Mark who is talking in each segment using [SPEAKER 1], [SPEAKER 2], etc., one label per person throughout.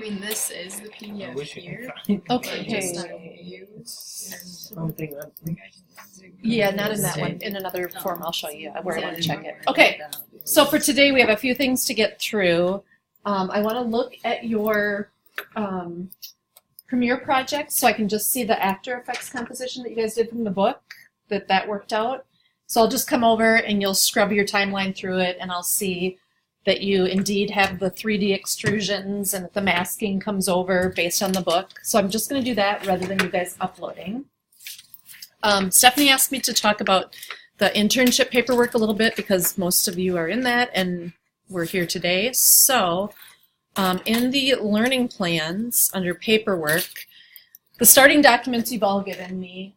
[SPEAKER 1] mean, this is the PDF
[SPEAKER 2] wish you
[SPEAKER 1] here.
[SPEAKER 2] could find
[SPEAKER 1] but just on view.
[SPEAKER 2] something.
[SPEAKER 3] Yeah, not in that one. In another form, I'll show you where I want to check it. Okay, so for today we have a few things to get through. I want to look at your Premiere project so I can just see the After Effects composition that you guys did from the book, that worked out. So I'll just come over and you'll scrub your timeline through it and I'll see that you indeed have the 3D extrusions and that the masking comes over based on the book. So I'm just going to do that rather than you guys uploading. Stephanie asked me to talk about the internship paperwork a little bit because most of you are in that and we're here today. So in the learning plans under paperwork, the starting documents you've all given me,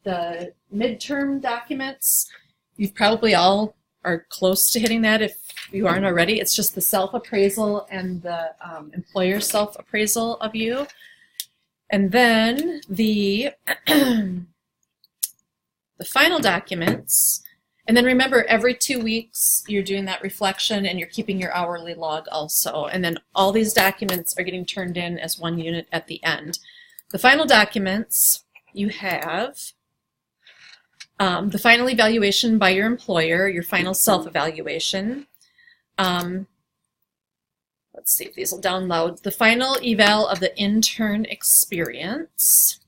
[SPEAKER 3] the midterm documents, you've probably all are close to hitting that if you aren't already. It's just the self-appraisal and the employer self-appraisal of you. And then the the final documents. And then remember, every 2 weeks you're doing that reflection and you're keeping your hourly log also. And then all these documents are getting turned in as one unit at the end. The final documents, you have the final evaluation by your employer, your final self-evaluation. Let's see if these will download. The final eval of the intern experience.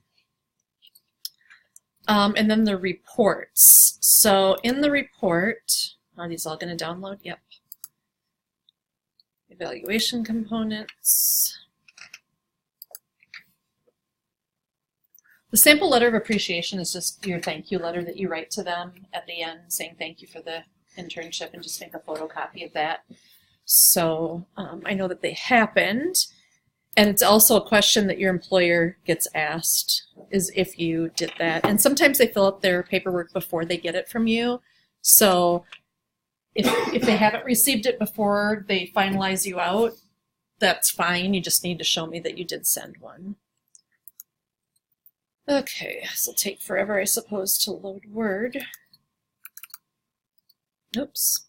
[SPEAKER 3] And then the reports. So in the report, are these all going to download? Yep. Evaluation components. The sample letter of appreciation is just your thank you letter that you write to them at the end saying thank you for the internship and just make a photocopy of that. So I know that they happened. And it's also a question that your employer gets asked, is if you did that. And sometimes they fill out their paperwork before they get it from you. So if they haven't received it before they finalize you out, that's fine. You just need to show me that you did send one. Okay, this will take forever, I suppose, to load Word. Oops.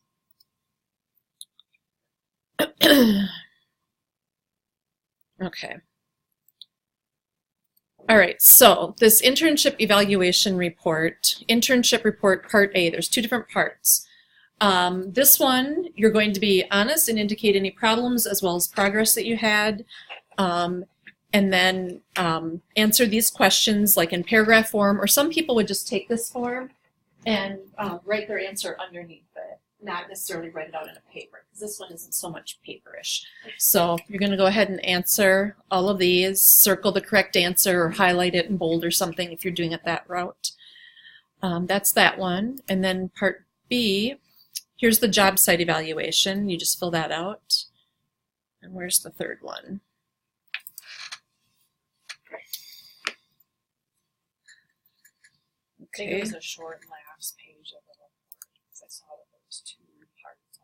[SPEAKER 3] Okay. All right, so this internship evaluation report, internship report part A, there's two different parts. This one, you're going to be honest and indicate any problems as well as progress that you had, and then answer these questions like in paragraph form, or some people would just take this form and write their answer underneath it, not necessarily write it out in a paper, because this one isn't so much paperish. So you're going to go ahead and answer all of these, circle the correct answer, or highlight it in bold or something if you're doing it that route. That's that one. And then part B, here's the job site evaluation. You just fill that out. And where's the third one?
[SPEAKER 4] I think it was a short last page of the report because I saw that there was two parts.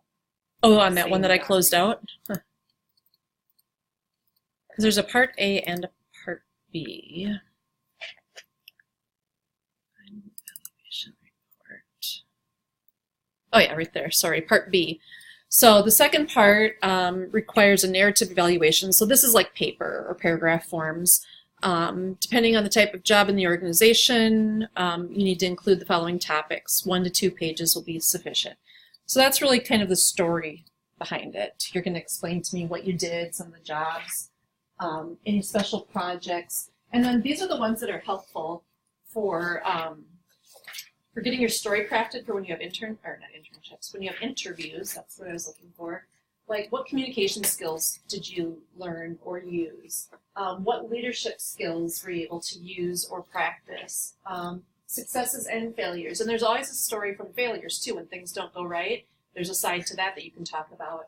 [SPEAKER 3] Oh, on that one that I closed out? Huh. Because there's a part A and a part B. Evaluation report. Oh yeah, right there. Sorry, part B. So the second part requires a narrative evaluation. So this is like paper or paragraph forms. Depending on the type of job in the organization, you need to include the following topics. 1 to 2 pages will be sufficient. So that's really kind of the story behind it. You're going to explain to me what you did, some of the jobs, any special projects, and then these are the ones that are helpful for getting your story crafted for when you have internships, when you have interviews. That's what I was looking for. Like, what communication skills did you learn or use? What leadership skills were you able to use or practice? Successes and failures. And there's always a story from failures, too. When things don't go right, there's a side to that you can talk about.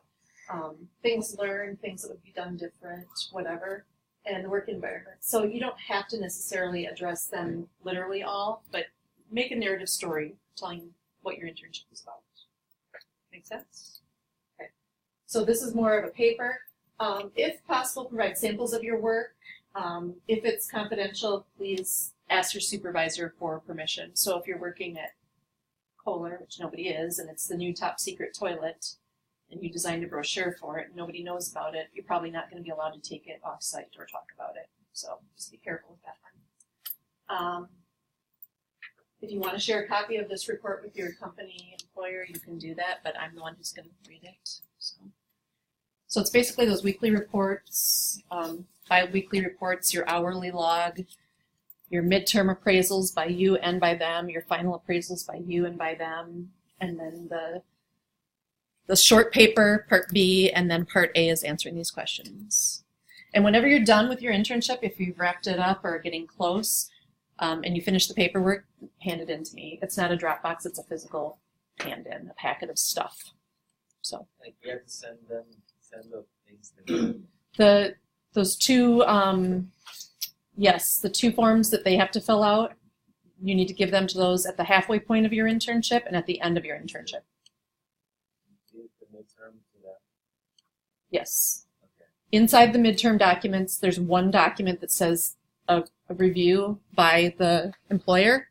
[SPEAKER 3] Things learned, things that would be done different, whatever, and the work environment. So you don't have to necessarily address them literally all, but make a narrative story telling what your internship is about. Make sense? So this is more of a paper. If possible, provide samples of your work. If it's confidential, please ask your supervisor for permission. So if you're working at Kohler, which nobody is, and it's the new top secret toilet, and you designed a brochure for it, and nobody knows about it, you're probably not going to be allowed to take it off-site or talk about it. So just be careful with that one. If you want to share a copy of this report with your company employer, you can do that, but I'm the one who's going to read it. So it's basically those weekly reports, bi-weekly reports, your hourly log, your midterm appraisals by you and by them, your final appraisals by you and by them, and then the short paper, part B, and then part A is answering these questions. And whenever you're done with your internship, if you've wrapped it up or getting close, and you finish the paperwork, hand it in to me. It's not a Dropbox, it's a physical hand-in, a packet of stuff. So
[SPEAKER 5] like we have to send the things
[SPEAKER 3] those two yes, the 2 forms that they have to fill out, you need to give them to those at the halfway point of your internship and at the end of your internship.
[SPEAKER 5] the midterm to that.
[SPEAKER 3] Yes.
[SPEAKER 5] Okay.
[SPEAKER 3] Inside the midterm documents, there's one document that says a review by the employer.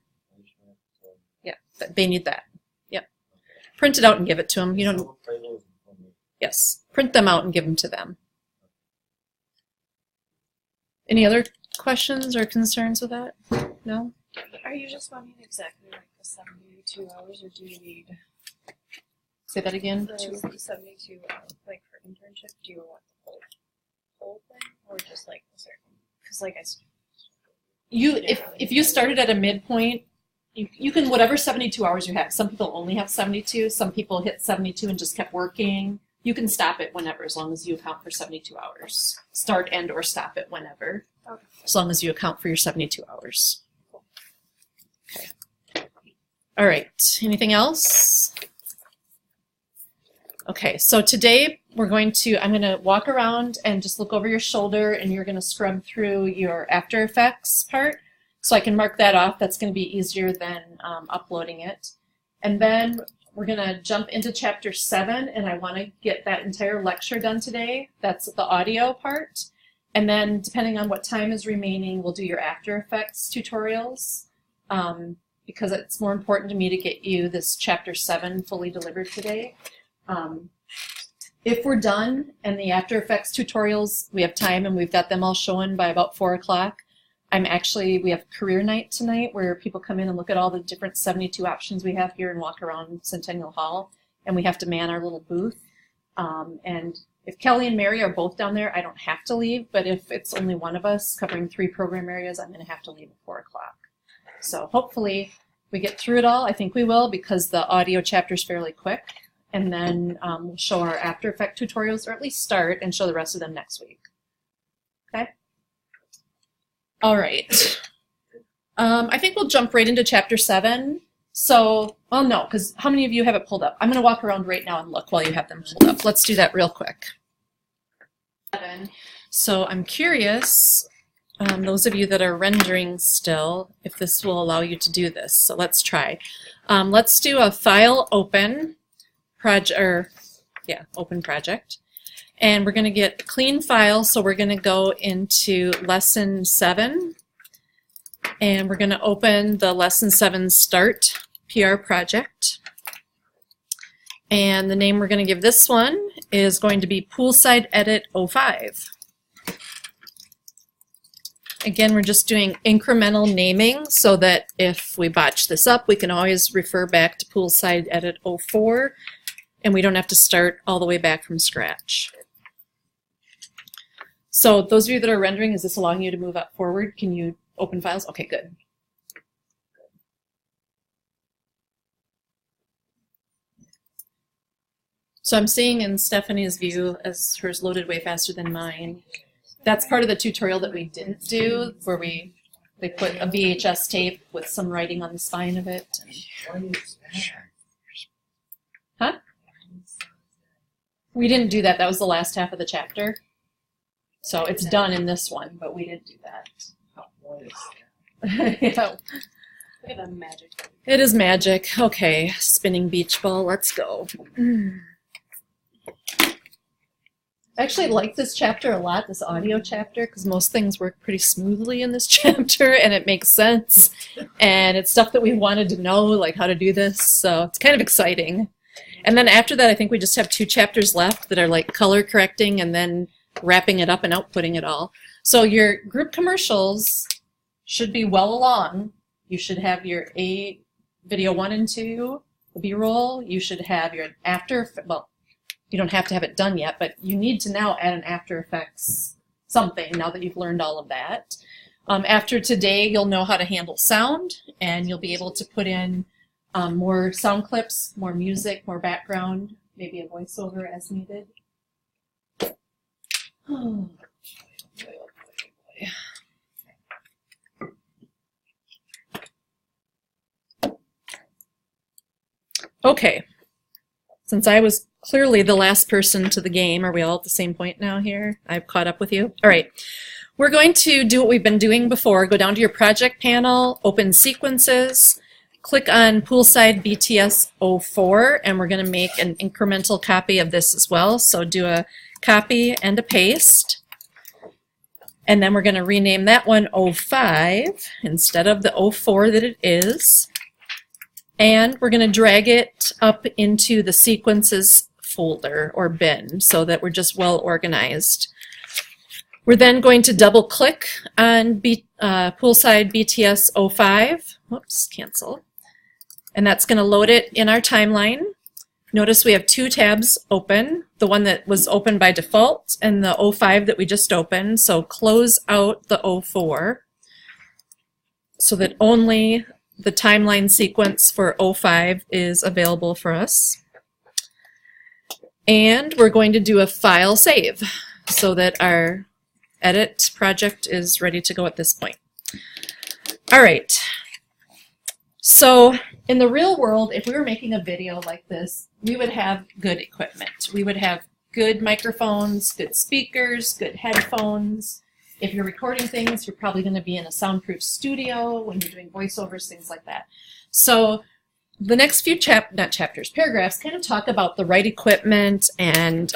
[SPEAKER 3] Yeah, they need that. Yep.
[SPEAKER 5] Okay.
[SPEAKER 3] Print it out and give it to them. You don't.
[SPEAKER 5] Some appraisals for me.
[SPEAKER 3] Yes, print them out and give them to them. Any other questions or concerns with that? No?
[SPEAKER 4] Are you just wanting exactly like the 72 hours, or do you need
[SPEAKER 3] Say that again.
[SPEAKER 4] the 72 hours, like for internship? Do you want the whole thing, or just like a certain? Because like
[SPEAKER 3] If you started at a midpoint, you can whatever 72 hours you have. Some people only have 72. Some people hit 72 and just kept working. You can stop it whenever, as long as you account for 72 hours. Start and or stop it whenever,
[SPEAKER 4] Okay.
[SPEAKER 3] as long as you account for your 72 hours. Okay. All right. Anything else? Okay. So today I'm going to walk around and just look over your shoulder, and you're going to scrub through your After Effects part. So I can mark that off. That's going to be easier than uploading it. And then we're going to jump into Chapter 7, and I want to get that entire lecture done today. That's the audio part. And then, depending on what time is remaining, we'll do your After Effects tutorials, because it's more important to me to get you this Chapter 7 fully delivered today. If we're done and the After Effects tutorials, we have time and we've got them all shown by about 4 o'clock, we have career night tonight where people come in and look at all the different 72 options we have here and walk around Centennial Hall, and we have to man our little booth. And if Kelly and Mary are both down there, I don't have to leave, but if it's only one of us covering 3 program areas, I'm going to have to leave at 4 o'clock. So hopefully we get through it all. I think we will, because the audio chapter is fairly quick. And then we'll show our After Effects tutorials, or at least start, and show the rest of them next week. Okay? All right. I think we'll jump right into Chapter 7. So, well, no, because how many of you have it pulled up? I'm going to walk around right now and look while you have them pulled up. Let's do that real quick. So I'm curious, those of you that are rendering still, if this will allow you to do this. So let's try. Let's do a file open open project. And we're going to get clean file, so we're going to go into Lesson 7. And we're going to open the Lesson 7 Start PR project. And the name we're going to give this one is going to be Poolside Edit 05. Again, we're just doing incremental naming so that if we botch this up, we can always refer back to Poolside Edit 04, and we don't have to start all the way back from scratch. So those of you that are rendering, is this allowing you to move up forward? Can you open files? Okay, good. So I'm seeing in Stephanie's view, as hers loaded way faster than mine, that's part of the tutorial that we didn't do, where they put a VHS tape with some writing on the spine of it. Huh? We didn't do that. That was the last half of the chapter. So it's done in this one, but we didn't do that. Yeah.
[SPEAKER 4] look at the magic.
[SPEAKER 3] It is magic. Okay, spinning beach ball. Let's go. I actually like this chapter a lot, this audio chapter, because most things work pretty smoothly in this chapter, and it makes sense. And it's stuff that we wanted to know, like how to do this, so it's kind of exciting. And then after that, I think we just have 2 chapters left that are like color correcting and then wrapping it up and outputting it all. So your group commercials should be well along. You should have your video 1 and 2, the B-roll. You should have your well, you don't have to have it done yet, but you need to now add an After Effects something now that you've learned all of that. After today, you'll know how to handle sound, and you'll be able to put in more sound clips, more music, more background, maybe a voiceover as needed. Oh, boy, oh boy, oh boy. Okay, since I was clearly the last person to the game, are we all at the same point now here? I've caught up with you? All right. We're going to do what we've been doing before. Go down to your project panel, open sequences, click on Poolside BTS 04, and we're going to make an incremental copy of this as well. So do a copy and a paste. And then we're going to rename that one 05 instead of the 04 that it is. And we're going to drag it up into the sequences folder or bin so that we're just well organized. We're then going to double click on Poolside BTS 05. Whoops, cancel. And that's going to load it in our timeline. Notice we have 2 tabs open, the one that was open by default and the 05 that we just opened. So close out the 04 so that only the timeline sequence for 05 is available for us. And we're going to do a file save so that our edit project is ready to go at this point. All right. So in the real world, if we were making a video like this, we would have good equipment. We would have good microphones, good speakers, good headphones. If you're recording things, you're probably going to be in a soundproof studio when you're doing voiceovers, things like that. So the next few paragraphs kind of talk about the right equipment and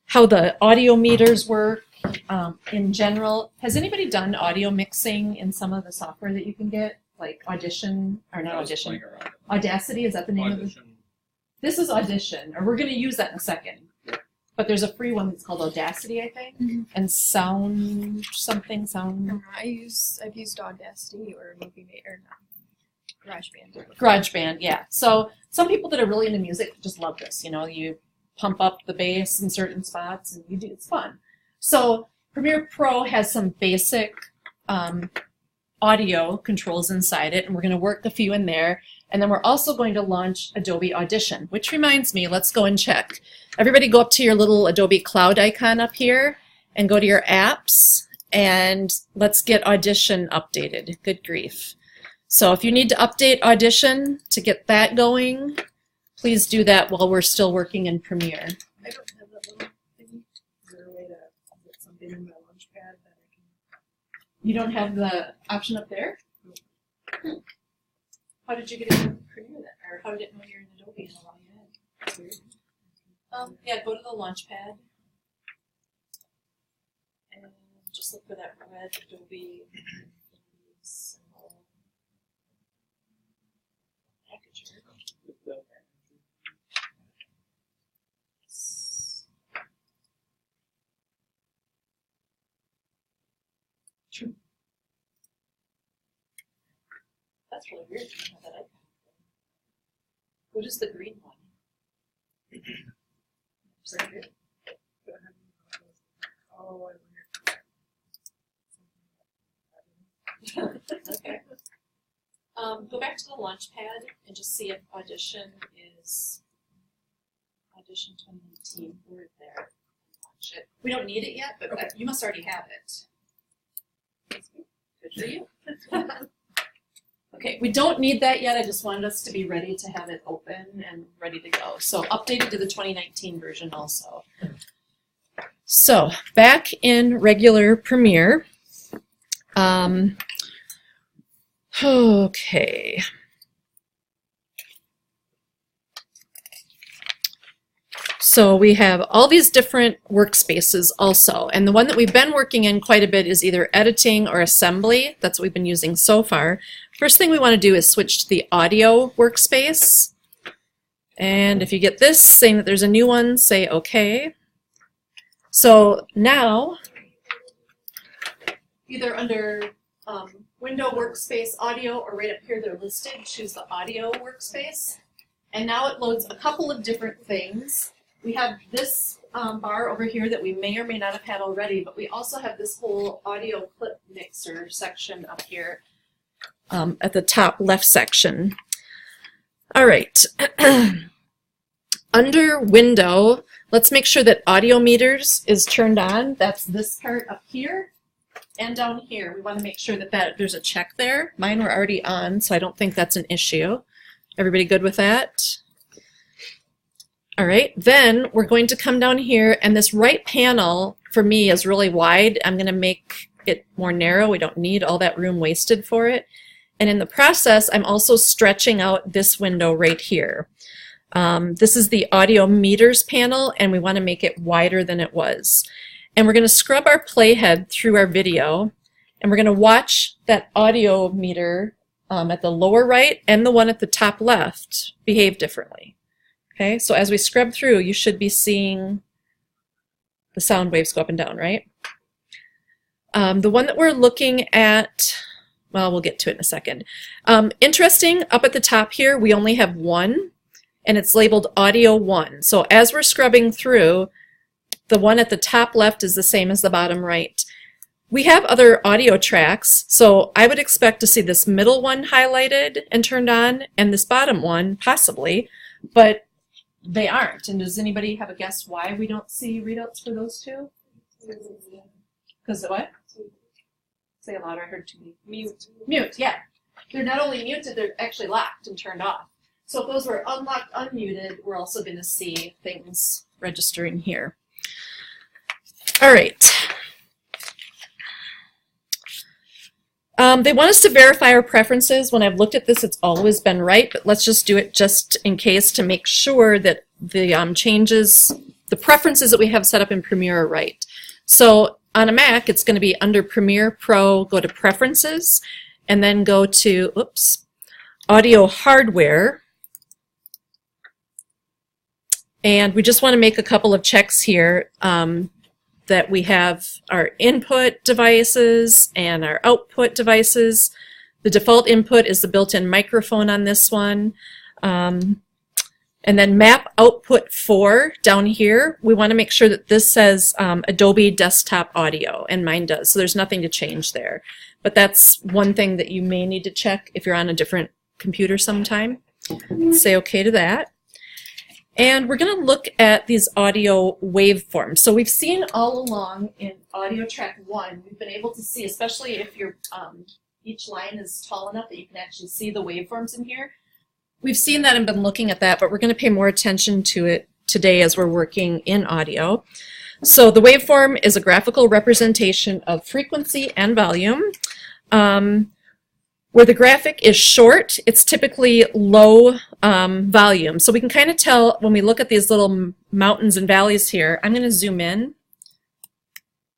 [SPEAKER 3] how the audio meters work in general. Has anybody done audio mixing in some of the software that you can get, like Audition, or not Audition, Audacity, is that the name of it? This is Audition, or we're going to use that in a second. But there's a free one that's called Audacity, I think, and Sound.
[SPEAKER 4] I've used Audacity or Movie Maker, GarageBand.
[SPEAKER 3] GarageBand, yeah. So some people that are really into music just love this. You know, you pump up the bass in certain spots, and it's fun. So Premiere Pro has some basic audio controls inside it, and we're going to work a few in there. And then we're also going to launch Adobe Audition, which reminds me, let's go and check. Everybody go up to your little Adobe Cloud icon up here and go to your apps, and let's get Audition updated. Good grief. So if you need to update Audition to get that going, please do that while we're still working in Premiere.
[SPEAKER 2] I don't have that little thing. Is there a way to put something in my Launchpad that I can...
[SPEAKER 3] You don't have the option up there? How did you get into Premiere then? Or how did it know you're in Adobe and allow you in? That's weird. Yeah, go to the Launchpad and just look for that red Adobe symbol. Packager. That's really weird. I don't know that icon. What is the green one? Is that weird?
[SPEAKER 2] Oh, I wonder.
[SPEAKER 3] Okay. Go back to the Launchpad and just see if Audition is Audition 2019. We're there. Launch it. We don't need it yet, but you must already have it. Good for you. Okay, we don't need that yet. I just wanted us to be ready to have it open and ready to go. So updated to the 2019 version also. So back in regular Premiere. Okay. So we have all these different workspaces also, and the one that we've been working in quite a bit is either editing or assembly. That's what we've been using so far. First thing we want to do is switch to the audio workspace. And if you get this saying that there's a new one, say OK. So now, either under Window Workspace Audio or right up here they're listed, choose the Audio Workspace. And now it loads a couple of different things. We have this bar over here that we may or may not have had already, but we also have this whole audio clip mixer section up here at the top left section. All right. Under Window, let's make sure that Audio Meters is turned on. That's this part up here and down here. We want to make sure that there's a check there. Mine were already on, so I don't think that's an issue. Everybody good with that? All right, then we're going to come down here, and this right panel for me is really wide. I'm going to make it more narrow. We don't need all that room wasted for it. And in the process, I'm also stretching out this window right here. This is the Audio Meters panel, and we want to make it wider than it was. And we're going to scrub our playhead through our video, and we're going to watch that audio meter at the lower right and the one at the top left behave differently. Okay, so as we scrub through, you should be seeing the sound waves go up and down, right? The one that we're looking at, well, we'll get to it in a second. Interesting, up at the top here, we only have one, and it's labeled Audio 1. So as we're scrubbing through, the one at the top left is the same as the bottom right. We have other audio tracks, so I would expect to see this middle one highlighted and turned on, and this bottom one, possibly, but they aren't. And does anybody have a guess why we don't see readouts for those two? Because what? Say it louder, I heard too many. Mute. Mute, yeah. They're not only muted, they're actually locked and turned off. So if those were unlocked, unmuted, we're also going to see things registering here. All right. They want us to verify our preferences. When I've looked at this, it's always been right, but let's just do it just in case to make sure that the changes, the preferences that we have set up in Premiere are right. So on a Mac, it's going to be under Premiere Pro, go to Preferences, and then go to, oops, Audio Hardware. And we just want to make a couple of checks here. That we have our input devices and our output devices. The default input is the built-in microphone on this one. And then map output 4 down here, we want to make sure that this says Adobe Desktop Audio, and mine does, so there's nothing to change there. But that's one thing that you may need to check if you're on a different computer sometime. Say okay to that. And we're going to look at these audio waveforms. So we've seen all along in audio track 1, we've been able to see, especially if your each line is tall enough that you can actually see the waveforms in here. We've seen that and been looking at that, but we're going to pay more attention to it today as we're working in audio. So the waveform is a graphical representation of frequency and volume. Where the graphic is short, it's typically low volume. So we can kind of tell when we look at these little mountains and valleys here. I'm going to zoom in,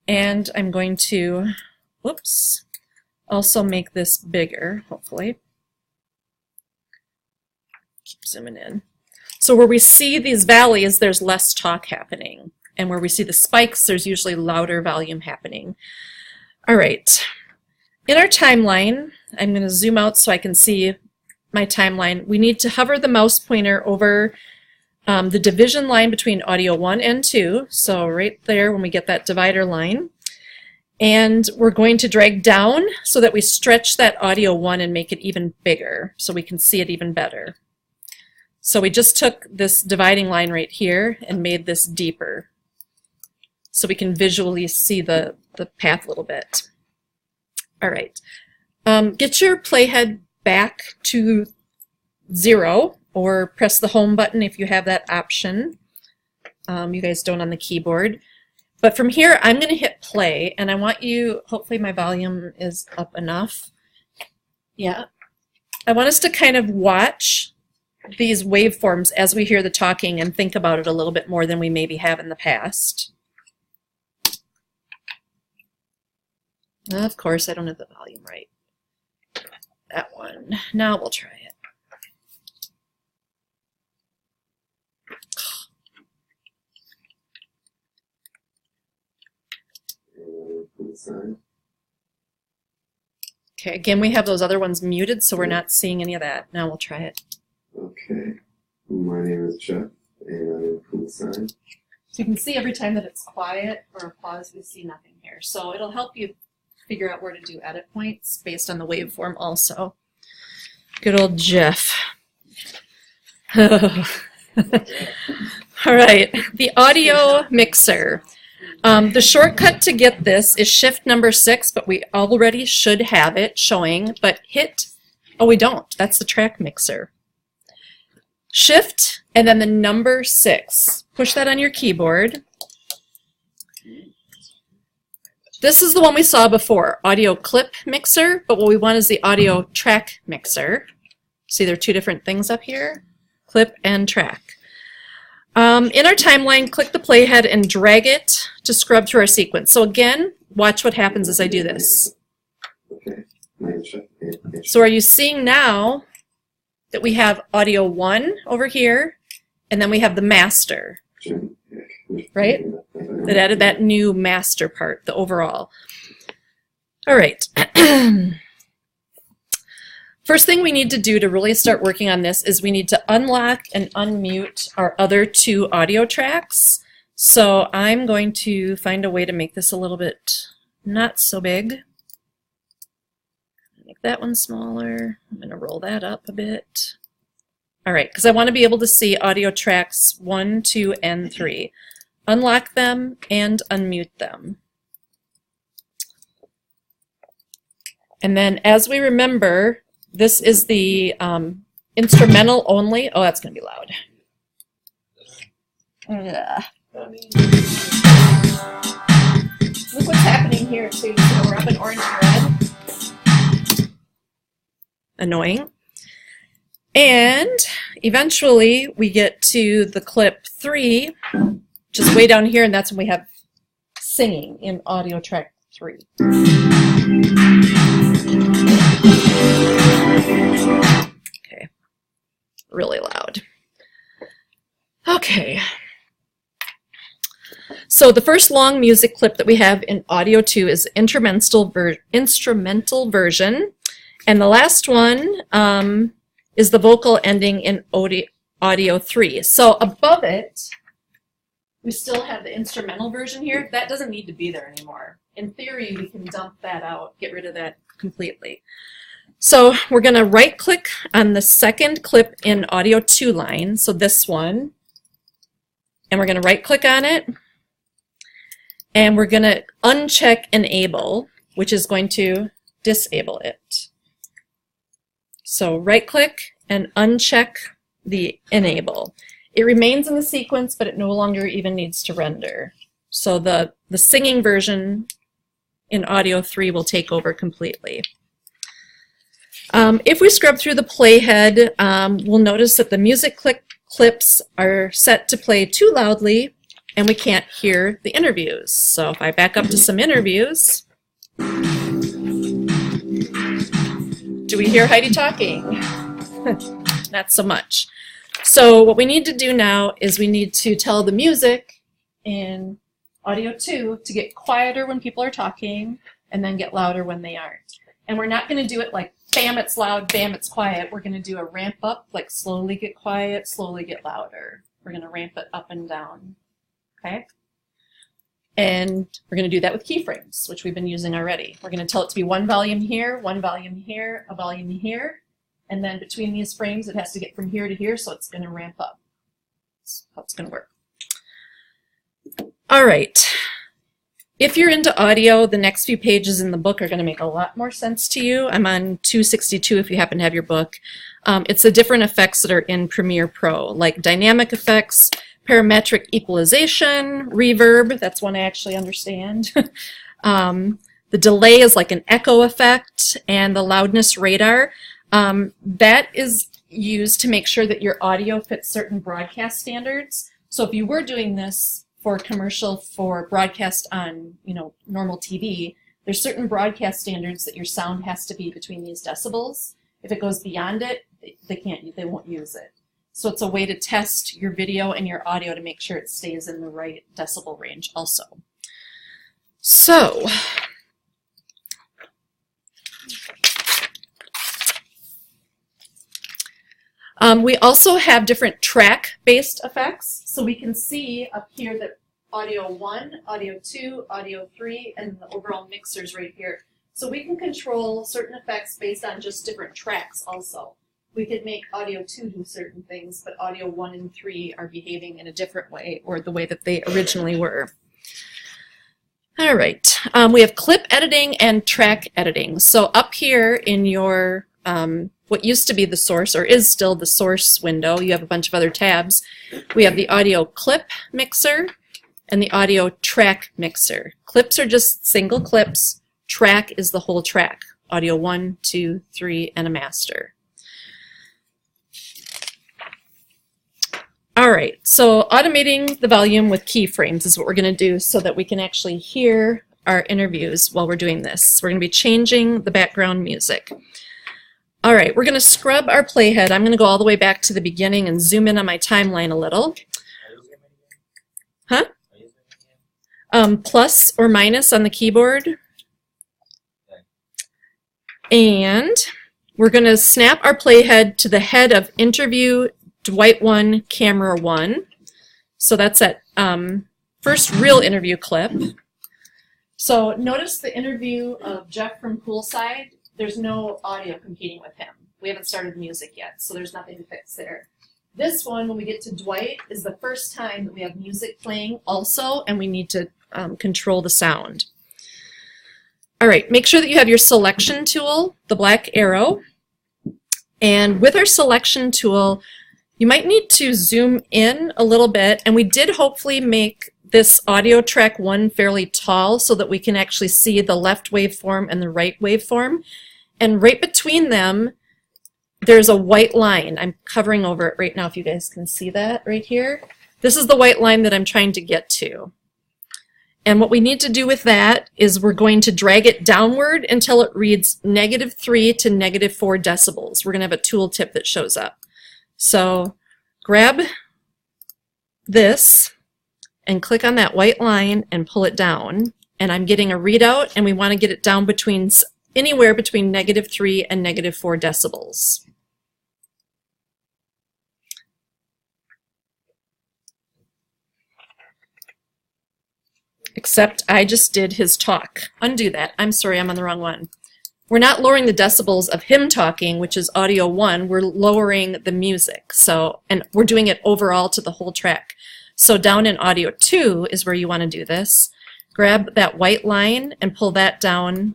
[SPEAKER 3] and I'm going to, whoops, also make this bigger, hopefully. Keep zooming in. So where we see these valleys, there's less talk happening. And where we see the spikes, there's usually louder volume happening. All right. In our timeline, I'm going to zoom out so I can see my timeline. We need to hover the mouse pointer over the division line between audio 1 and 2. So right there when we get that divider line. And we're going to drag down so that we stretch that audio 1 and make it even bigger so we can see it even better. So we just took this dividing line right here and made this deeper so we can visually see the path a little bit. All right. Get your playhead back to 0 or press the home button if you have that option. You guys don't on the keyboard. But from here, I'm going to hit play, and I want you, hopefully my volume is up enough. Yeah. I want us to kind of watch these waveforms as we hear the talking and think about it a little bit more than we maybe have in the past. Of course, I don't have the volume right. That one. Now we'll try it.
[SPEAKER 6] side.
[SPEAKER 3] Okay, again, we have those other ones muted, so we're not seeing any of that. Now we'll try it.
[SPEAKER 6] Okay. My name is Jeff, and I'm from the side.
[SPEAKER 3] So you can see every time that it's quiet or a pause, we see nothing here. So it'll help you figure out where to do edit points based on the waveform also. Good old Jeff. All right, the audio mixer. The shortcut to get this is shift number 6, but we already should have it showing, but hit, oh we don't, that's the track mixer. Shift and then the number 6. Push that on your keyboard. This is the one we saw before, audio clip mixer, but what we want is the audio track mixer. See, there are 2 different things up here, clip and track. In our timeline, click the playhead and drag it to scrub through our sequence. So again, watch what happens as I do this.
[SPEAKER 6] Okay. My name is Jeff.
[SPEAKER 3] So are you seeing now that we have audio 1 over here, and then we have the master, right? That added that new master part, the overall. All right. First thing we need to do to really start working on this is we need to unlock and unmute our other 2 audio tracks. So I'm going to find a way to make this a little bit not so big. Make that one smaller. I'm going to roll that up a bit. All right, because I want to be able to see audio tracks 1, 2, and 3. Unlock them and unmute them. And then as we remember, this is the instrumental only. Oh, that's going to be loud. Ugh. Look what's happening here too. So we're up in orange and red. Annoying. And eventually we get to the clip 3, just way down here, and that's when we have singing in audio track 3. Okay, really loud. Okay. So the first long music clip that we have in audio 2 is instrumental version, and the last one is the vocal ending in audio 3. So above it, we still have the instrumental version here. That doesn't need to be there anymore. In theory, we can dump that out, get rid of that completely. So we're going to right-click on the second clip in audio 2 line, so this one, and we're going to right-click on it, and we're going to uncheck Enable, which is going to disable it. So right-click and uncheck the Enable. It remains in the sequence, but it no longer even needs to render. So the singing version in audio 3 will take over completely. If we scrub through the playhead, we'll notice that the music clips are set to play too loudly, and we can't hear the interviews. So if I back up to some interviews, do we hear Heidi talking? Not so much. So what we need to do now is we need to tell the music in audio 2 to get quieter when people are talking and then get louder when they aren't. And we're not going to do it like bam, it's loud, bam, it's quiet. We're going to do a ramp up, like slowly get quiet, slowly get louder. We're going to ramp it up and down. Okay? And we're going to do that with keyframes, which we've been using already. We're going to tell it to be 1 volume here, 1 volume here, a volume here. And then between these frames, it has to get from here to here, so it's going to ramp up. That's how it's going to work. All right. If you're into audio, the next few pages in the book are going to make a lot more sense to you. I'm on 262 if you happen to have your book. It's the different effects that are in Premiere Pro, like dynamic effects, parametric equalization, reverb. That's one I actually understand. The delay is like an echo effect, and the loudness radar. That is used to make sure that your audio fits certain broadcast standards. So if you were doing this for commercial for broadcast on, normal TV, there's certain broadcast standards that your sound has to be between these decibels. If it goes beyond it, they won't use it. So it's a way to test your video and your audio to make sure it stays in the right decibel range also. So We also have different track-based effects. So we can see up here that audio 1, audio 2, audio 3, and the overall mixers right here. So we can control certain effects based on just different tracks also. We could make audio 2 do certain things, but audio 1 and 3 are behaving in a different way, or the way that they originally were. All right, we have clip editing and track editing. So up here in your, what used to be the source, or is still the source window, you have a bunch of other tabs. We have the audio clip mixer and the audio track mixer. Clips are just single clips. Track is the whole track. Audio 1, 2, 3, and a master. All right, so automating the volume with keyframes is what we're going to do so that we can actually hear our interviews while we're doing this. We're going to be changing the background music. All right, we're going to scrub our playhead. I'm going to go all the way back to the beginning and zoom in on my timeline a little. Huh? Plus or minus on the keyboard. And we're going to snap our playhead to the head of interview Dwight 1, camera 1. So that's that first real interview clip. So notice the interview of Jeff from Poolside. There's no audio competing with him. We haven't started music yet, so there's nothing to fix there. This one, when we get to Dwight, is the first time that we have music playing also, and we need to control the sound. All right, make sure that you have your selection tool, the black arrow. And with our selection tool, you might need to zoom in a little bit, and we did hopefully make this audio track 1 fairly tall so that we can actually see the left waveform and the right waveform. And right between them, there's a white line. I'm covering over it right now if you guys can see that right here. This is the white line that I'm trying to get to. And what we need to do with that is we're going to drag it downward until it reads -3 to -4 decibels. We're going to have a tooltip that shows up. So grab this and click on that white line and pull it down. And I'm getting a readout, and we want to get it down between anywhere between -3 and -4 decibels. Except I just did his talk. Undo that. I'm sorry, I'm on the wrong one. We're not lowering the decibels of him talking, which is audio 1. We're lowering the music. So, and we're doing it overall to the whole track. So down in audio 2 is where you want to do this. Grab that white line and pull that down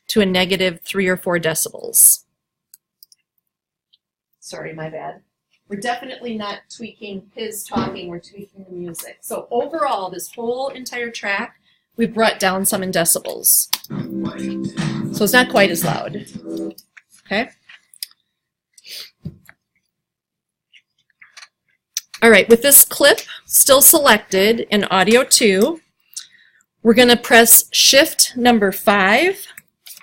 [SPEAKER 3] to a -3 or 4 decibels. Sorry, my bad. We're definitely not tweaking his talking, we're tweaking the music. So overall, this whole entire track, we brought down some in decibels. So it's not quite as loud. Okay? All right, with this clip still selected in audio 2, we're going to press Shift number 5,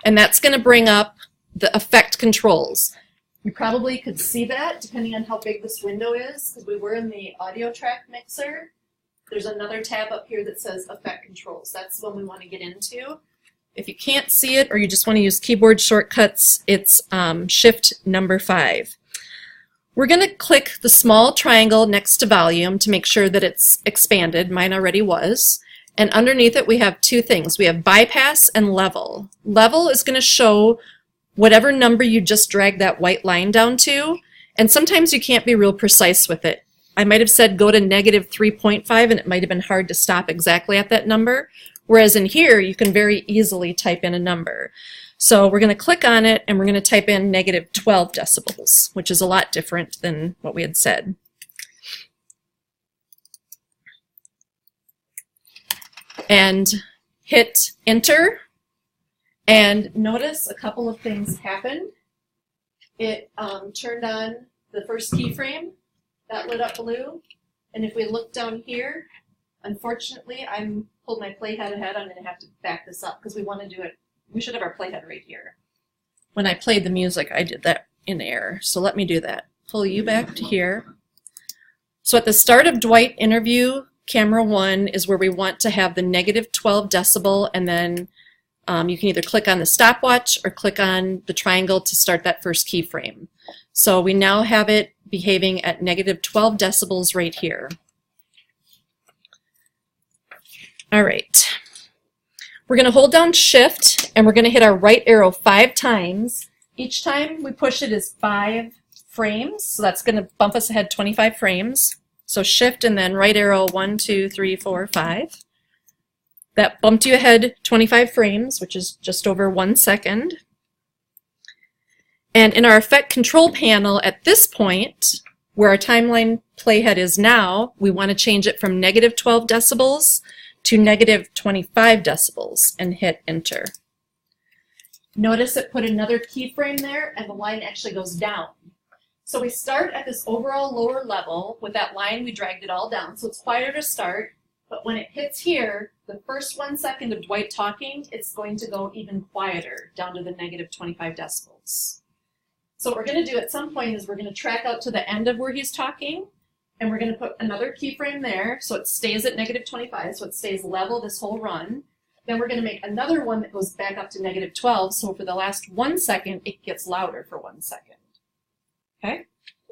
[SPEAKER 3] and that's going to bring up the effect controls. You probably could see that depending on how big this window is, because we were in the audio track mixer. There's another tab up here that says effect controls. That's the one we want to get into. If you can't see it or you just want to use keyboard shortcuts, it's Shift number 5. We're going to click the small triangle next to volume to make sure that it's expanded. Mine already was. And underneath it we have two things. We have bypass and level. Level is going to show whatever number you just dragged that white line down to, and sometimes you can't be real precise with it. I might have said go to -3.5 and it might have been hard to stop exactly at that number, whereas in here you can very easily type in a number. So we're going to click on it and we're going to type in -12 decibels, which is a lot different than what we had said. And hit enter. And notice a couple of things happened. It turned on the first keyframe, that lit up blue. And if we look down here, unfortunately, I'm pulled my playhead ahead. I'm going to have to back this up because we want to do it. We should have our playhead right here. When I played the music, I did that in error. So let me do that. Pull you back to here. So at the start of Dwight interview, camera 1 is where we want to have the -12 decibel, and then you can either click on the stopwatch or click on the triangle to start that first keyframe. So we now have it behaving at negative 12 decibels right here. All right. We're going to hold down Shift, and we're going to hit our right arrow 5 times. Each time we push it is 5 frames, so that's going to bump us ahead 25 frames. So Shift and then right arrow 1, 2, 3, 4, 5. That bumped you ahead 25 frames, which is just over 1 second. And in our effect control panel at this point, where our timeline playhead is now, we want to change it from negative 12 decibels to negative 25 decibels and hit enter. Notice it put another keyframe there and the line actually goes down. So we start at this overall lower level. With that line, we dragged it all down. So it's quieter to start, but when it hits here, the first 1 second of Dwight talking, it's going to go even quieter, down to the negative 25 decibels. So what we're going to do at some point is we're going to track out to the end of where he's talking, and we're going to put another keyframe there so it stays at negative 25, so it stays level this whole run. Then we're going to make another one that goes back up to negative 12, so for the last 1 second, it gets louder for 1 second. Okay?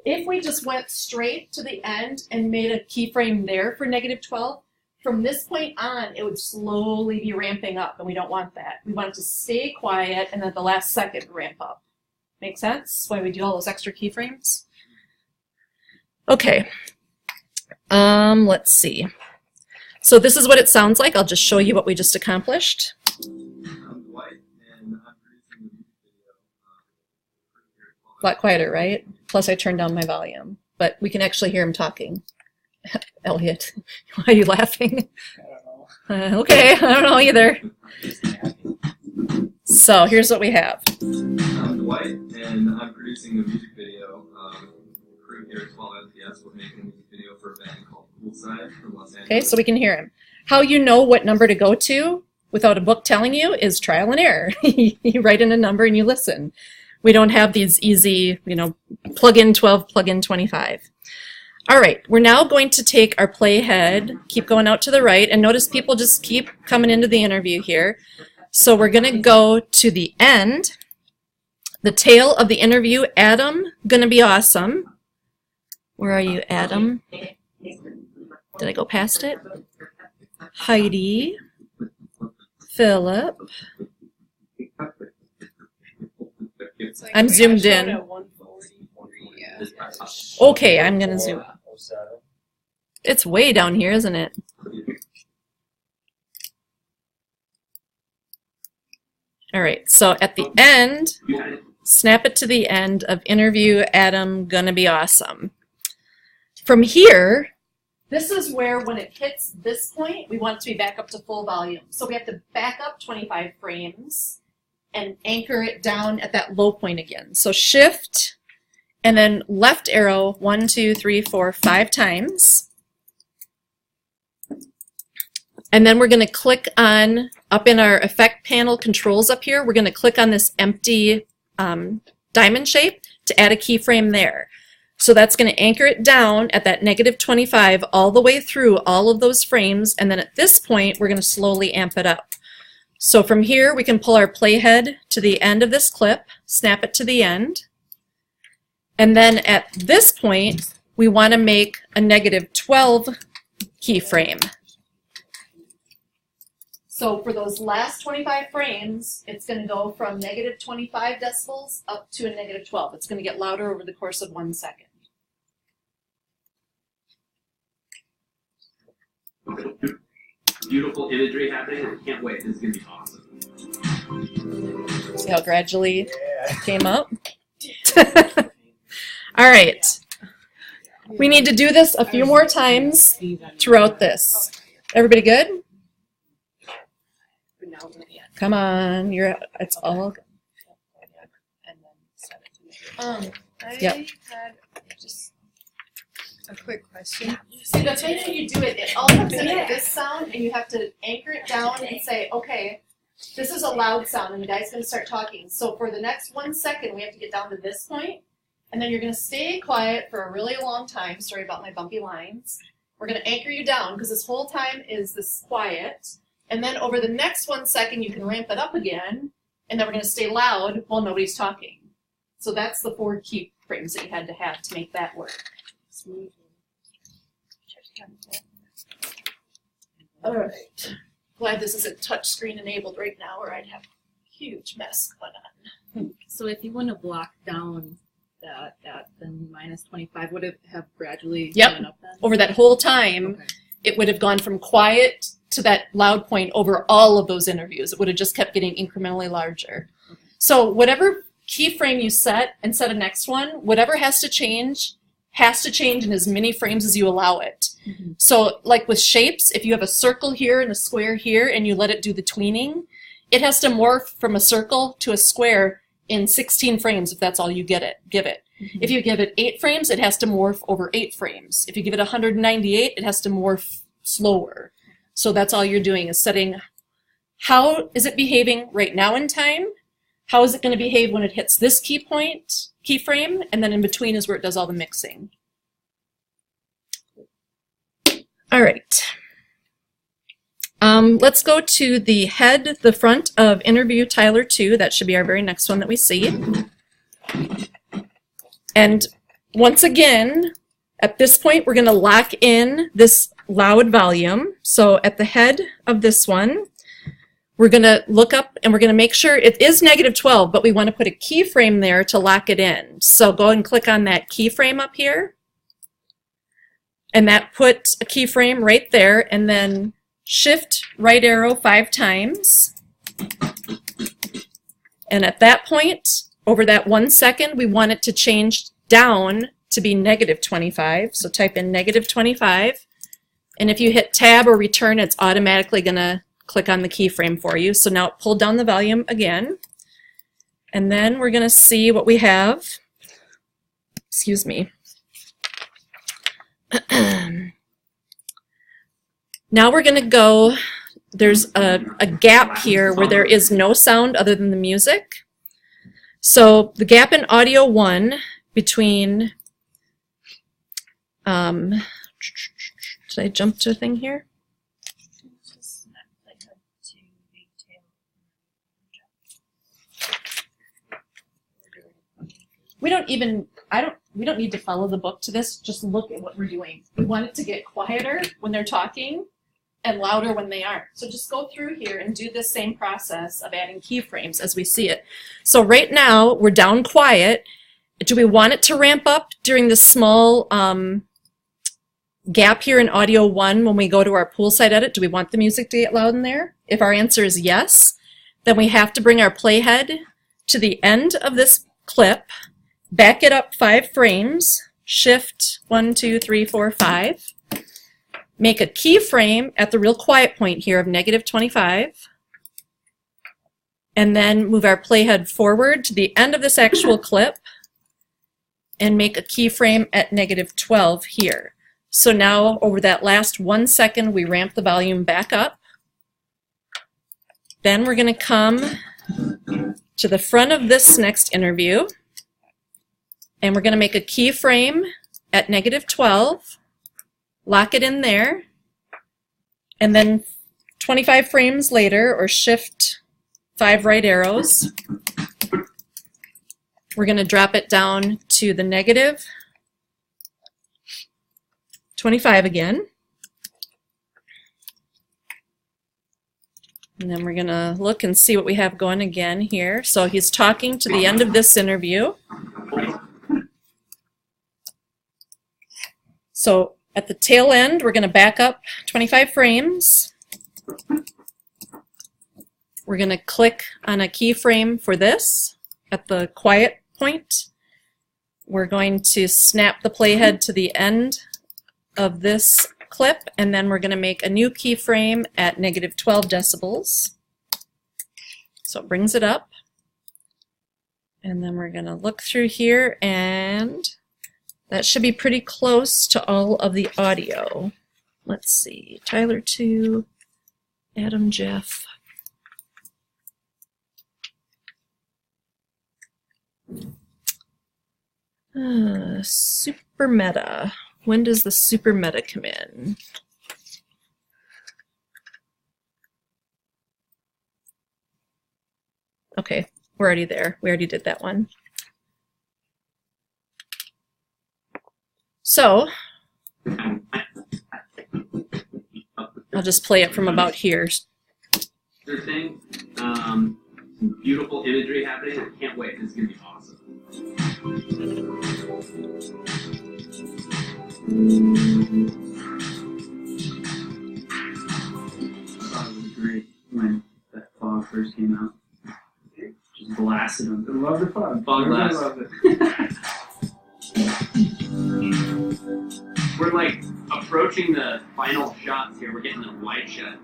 [SPEAKER 3] If we just went straight to the end and made a keyframe there for negative 12, from this point on, it would slowly be ramping up, and we don't want that. We want it to stay quiet and then the last second ramp up. Make sense? Why we do all those extra keyframes? Okay. Let's see. So this is what it sounds like. I'll just show you what we just accomplished.
[SPEAKER 6] I'm Dwight, and I'm producing the music video.
[SPEAKER 3] A lot quieter, right? Plus I turned down my volume, but we can actually hear him talking. Elliot, why are you laughing?
[SPEAKER 5] I don't know.
[SPEAKER 3] Okay, I don't know either. So here's what we have.
[SPEAKER 6] I'm Dwight, and I'm producing the music video. Crew here at 12 FPS. We're making a music video for a band called Poolside from Los Angeles.
[SPEAKER 3] Okay, so we can hear him. How you know what number to go to without a book telling you is trial and error. You write in a number and you listen. We don't have these easy, plug in 12, plug in 25. All right, we're now going to take our playhead, keep going out to the right, and notice people just keep coming into the interview here. So we're going to go to the end, the tail of the interview, Adam, gonna be awesome. Where are you, Adam? Did I go past it? Heidi, Philip.
[SPEAKER 2] It's like
[SPEAKER 3] I'm
[SPEAKER 2] we
[SPEAKER 3] zoomed
[SPEAKER 2] showed
[SPEAKER 3] in.
[SPEAKER 2] at 143, yeah.
[SPEAKER 3] Okay, I'm gonna zoom. It's way down here, isn't it? All right, so at the end, snap it to the end of interview, Adam, gonna be awesome. From here, this is where when it hits this point, we want it to be back up to full volume. So we have to back up 25 frames and anchor it down at that low point again. So Shift and then left arrow 1, 2, 3, 4, 5 times. And then we're going to click on, up in our effect panel controls up here, we're going to click on this empty diamond shape to add a keyframe there. So that's going to anchor it down at that negative 25 all the way through all of those frames. And then at this point, we're going to slowly amp it up. So from here, we can pull our playhead to the end of this clip, snap it to the end. And then at this point, we want to make a negative 12 keyframe. So for those last 25 frames, it's going to go from negative 25 decibels up to a negative 12. It's going to get louder over the course of 1 second.
[SPEAKER 7] Beautiful imagery happening. I can't wait. This is going to be awesome.
[SPEAKER 3] See how gradually came up? All right. We need to do this a few more times throughout this. Everybody good? Come on, it's all.
[SPEAKER 2] I
[SPEAKER 3] Yep.
[SPEAKER 2] had just a quick question.
[SPEAKER 3] See, the way that you do it, it all comes in at this sound, and you have to anchor it down and say, okay, this is a loud sound, and the guy's going to start talking. So for the next 1 second, we have to get down to this point, and then you're going to stay quiet for a really long time. Sorry about my bumpy lines. We're going to anchor you down, because this whole time is this quiet. And then over the next 1 second, you can ramp it up again, and then we're going to stay loud while nobody's talking. So that's the 4 keyframes that you had to have to make that work. All right. Glad this isn't touchscreen enabled right now, or I'd have a huge mess going on.
[SPEAKER 8] So if you wouldn't have blocked down that, then minus 25 would it have gradually
[SPEAKER 3] Yep.
[SPEAKER 8] gone up then?
[SPEAKER 3] Over that whole time,
[SPEAKER 8] Okay.
[SPEAKER 3] it would have gone from quiet to that loud point over all of those interviews. It would have just kept getting incrementally larger. So whatever keyframe you set and set a next one, whatever has to change in as many frames as you allow it.
[SPEAKER 8] Mhm.
[SPEAKER 3] So like with shapes, if you have a circle here and a square here and you let it do the tweening, it has to morph from a circle to a square in 16 frames if that's all you give it.
[SPEAKER 8] Mhm.
[SPEAKER 3] If you give it 8 frames, it has to morph over 8 frames. If you give it 198, it has to morph slower. So that's all you're doing is setting how is it behaving right now in time, how is it going to behave when it hits this keyframe, and then in between is where it does all the mixing. All right. Let's go to the head, the front of Interview Tyler 2. That should be our very next one that we see. And once again, at this point, we're going to lock in this loud volume. So at the head of this one, we're going to look up and we're going to make sure it is -12, but we want to put a keyframe there to lock it in. So go and click on that keyframe up here. And that put a keyframe right there, and then shift right arrow 5 times. And at that point, over that 1 second, we want it to change down to be -25. So type in -25. And if you hit tab or return, it's automatically going to click on the keyframe for you. So now it pulled down the volume again. And then we're going to see what we have. Excuse me. Now we're going to go, there's a gap here where there is no sound other than the music. So the gap in audio 1 between, did I jump to a thing here? We don't need to follow the book to this, just look at what we're doing. We want it to get quieter when they're talking and louder when they aren't. So just go through here and do the same process of adding keyframes as we see it. So right now, we're down quiet. Do we want it to ramp up during this small gap here in audio 1 when we go to our poolside edit? Do we want the music to get loud in there? If our answer is yes, then we have to bring our playhead to the end of this clip, back it up 5 frames, shift 1, 2, 3, 4, 5, make a keyframe at the real quiet point here of -25, and then move our playhead forward to the end of this actual clip and make a keyframe at -12 here. So now over that last 1 second, we ramp the volume back up. Then we're going to come to the front of this next interview, and we're going to make a keyframe at -12, lock it in there, and then 25 frames later, or shift 5 right arrows, we're going to drop it down to the -25 again. And then we're going to look and see what we have going again here. So he's talking to the end of this interview. So at the tail end, we're going to back up 25 frames. We're going to click on a keyframe for this at the quiet point. We're going to snap the playhead to the end of this clip, and then we're going to make a new keyframe at -12 decibels. So it brings it up. And then we're going to look through here, and that should be pretty close to all of the audio. Let's see, Tyler 2, Adam Jeff. Super meta. When does the super meta come in? Okay, we're already there. We already did that one. So I'll just play it from about here.
[SPEAKER 7] Other thing, some beautiful imagery happening. I can't wait. This is gonna be awesome.
[SPEAKER 5] I thought it was great when that fog first came out. Just blasted them.
[SPEAKER 9] I love the fun.
[SPEAKER 7] Fog
[SPEAKER 9] Everybody
[SPEAKER 7] blast.
[SPEAKER 9] loves it.
[SPEAKER 7] We're like approaching the final shots here. We're getting the wide shot,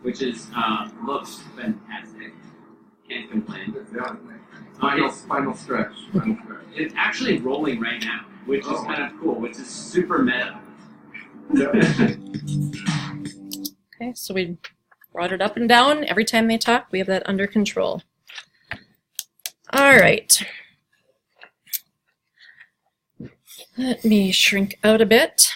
[SPEAKER 7] which is looks fantastic. Can't complain.
[SPEAKER 9] Yeah. Final stretch. Final stretch.
[SPEAKER 7] It's actually rolling right now, which is kind of cool, which is super meta.
[SPEAKER 9] Yep.
[SPEAKER 3] Okay, so we brought it up and down. Every time they talk, we have that under control. All right. Let me shrink out a bit.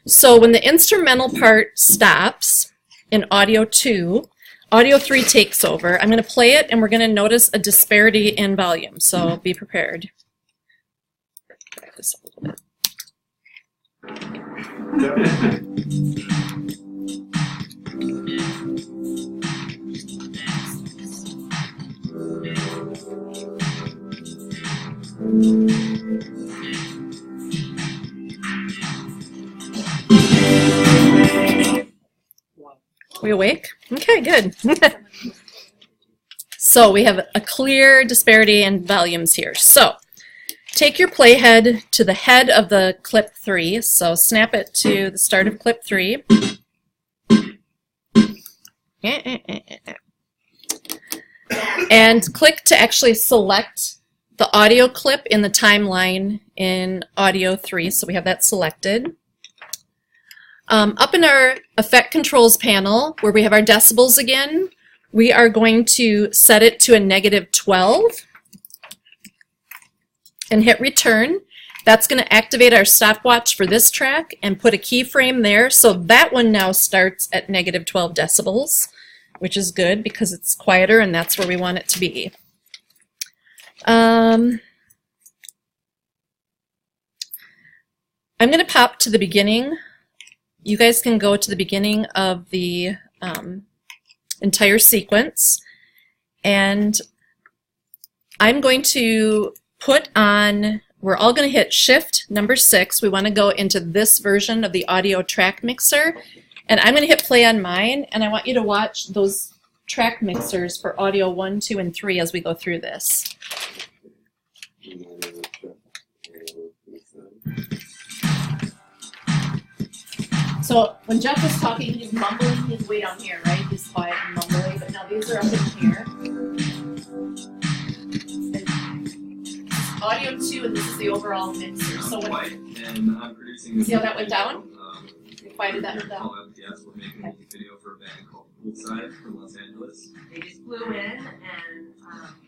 [SPEAKER 3] So when the instrumental part stops in audio 2, audio 3 takes over. I'm going to play it, and we're going to notice a disparity in volume, so be prepared. Back this up a little bit.
[SPEAKER 9] Yep.
[SPEAKER 3] We awake? Okay, good. So we have a clear disparity in volumes here. So take your playhead to the head of the clip 3. So snap it to the start of clip 3. And click to actually select the audio clip in the timeline in audio 3. So we have that selected. Up in our effect controls panel, where we have our decibels again, we are going to set it to a -12 and hit return. That's going to activate our stopwatch for this track and put a keyframe there. So that one now starts at -12 decibels, which is good because it's quieter and that's where we want it to be. I'm going to pop to the beginning. You guys can go to the beginning of the entire sequence, and I'm going to put on, we're all going to hit shift number 6. We want to go into this version of the audio track mixer, and I'm going to hit play on mine, and I want you to watch those track mixers for audio 1, 2, and 3 as we go through this. So when Jeff was talking, he's mumbling his way down here, right? He's quiet and mumbling, but now these are up in here. And audio 2, and this is the overall mixer. So
[SPEAKER 6] I'm
[SPEAKER 3] when
[SPEAKER 6] white, and I'm producing a
[SPEAKER 3] See how that went
[SPEAKER 6] video,
[SPEAKER 3] down? You quieted that one down.
[SPEAKER 6] called LTS. We're making a music video for a band called Poolside from Los Angeles.
[SPEAKER 10] They just flew in and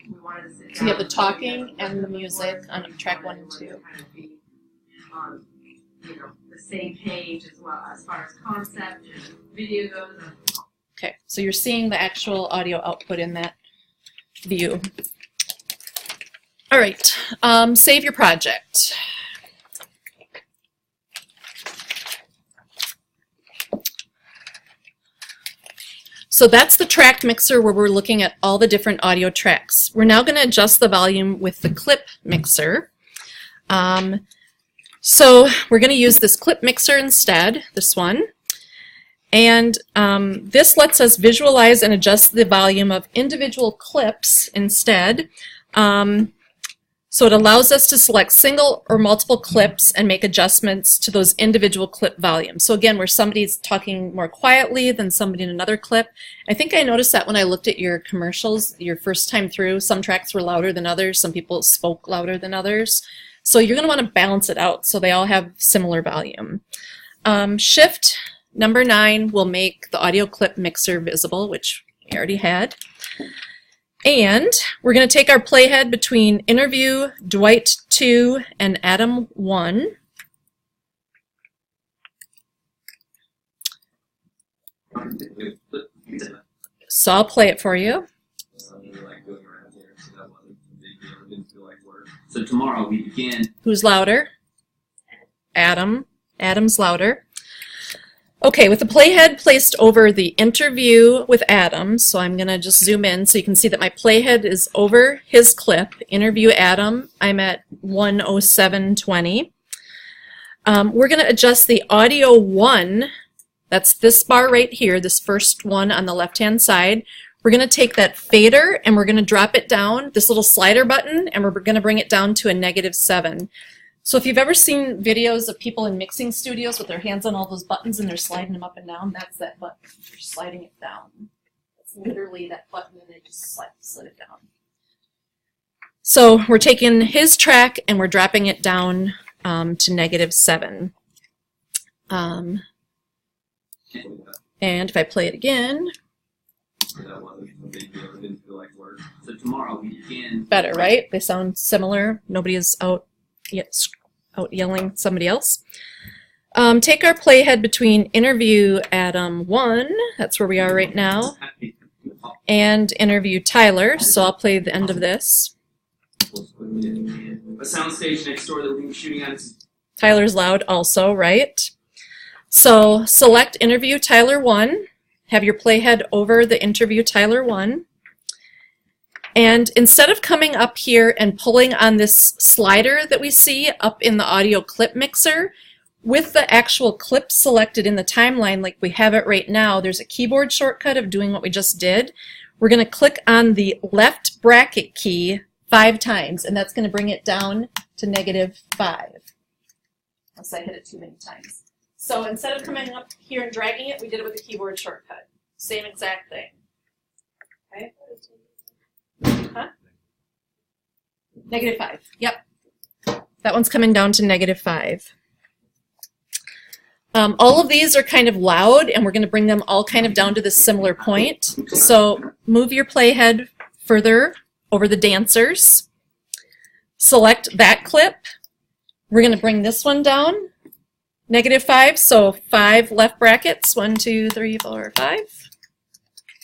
[SPEAKER 10] we wanted to sit down.
[SPEAKER 3] So you have the talking and the music on track 1 and 2.
[SPEAKER 10] Kind of be on, you know, the same page as well as far as concept and video goes.
[SPEAKER 3] Okay, so you're seeing the actual audio output in that view. All right, save your project. So that's the track mixer where we're looking at all the different audio tracks. We're now going to adjust the volume with the clip mixer. So we're going to use this clip mixer instead, this one. And this lets us visualize and adjust the volume of individual clips instead. So it allows us to select single or multiple clips and make adjustments to those individual clip volumes. So again, where somebody's talking more quietly than somebody in another clip. I think I noticed that when I looked at your commercials, your first time through, some tracks were louder than others, some people spoke louder than others. So you're going to want to balance it out so they all have similar volume. Shift number 9 will make the audio clip mixer visible, which we already had. And we're going to take our playhead between Interview, Dwight 2, and Adam 1. So I'll play it for you.
[SPEAKER 7] So tomorrow we begin.
[SPEAKER 3] Who's louder? Adam. Adam's louder. Okay, with the playhead placed over the interview with Adam, so I'm going to just zoom in so you can see that my playhead is over his clip. Interview Adam, I'm at 107.20. We're going to adjust the audio 1, that's this bar right here, this first one on the left-hand side. We're going to take that fader and we're going to drop it down, this little slider button, and we're going to bring it down to a -7. So if you've ever seen videos of people in mixing studios with their hands on all those buttons and they're sliding them up and down, that's that button. You're sliding it down. It's literally that button and they just slid it down. So we're taking his track and we're dropping it down to -7. And if I play it again,
[SPEAKER 6] That wasn't a big deal. It didn't feel like work.
[SPEAKER 7] So tomorrow we begin.
[SPEAKER 3] better, right? They sound similar. Nobody is out yelling somebody else. Take our playhead between interview Adam 1, that's where we are right now, and interview Tyler, so I'll play the end of this.
[SPEAKER 7] A soundstage next door that we're going to be shooting on.
[SPEAKER 3] Tyler's loud also, right? So select interview Tyler 1, have your playhead over the interview Tyler 1, and instead of coming up here and pulling on this slider that we see up in the audio clip mixer, with the actual clip selected in the timeline like we have it right now, there's a keyboard shortcut of doing what we just did. We're going to click on the left bracket key 5 times, and that's going to bring it down to -5. Unless I hit it too many times. So instead of coming up here and dragging it, we did it with a keyboard shortcut. Same exact thing. Okay? Huh? -5. Yep. That one's coming down to -5. All of these are kind of loud, and we're going to bring them all kind of down to this similar point. So move your playhead further over the dancers. Select that clip. We're going to bring this one down. -5, so 5 left brackets, 1, 2, 3, 4, 5,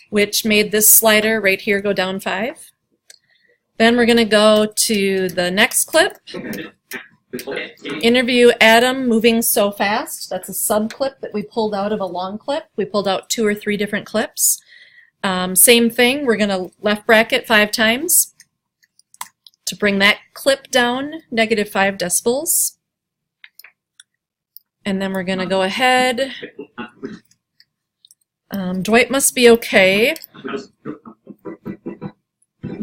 [SPEAKER 3] which made this slider right here go down 5. Then we're going to go to the next clip. Interview Adam moving so fast. That's a sub clip that we pulled out of a long clip. We pulled out 2 or 3 different clips. Same thing, we're going to left bracket 5 times to bring that clip down -5 decibels. And then we're going to go ahead. Dwight must be okay.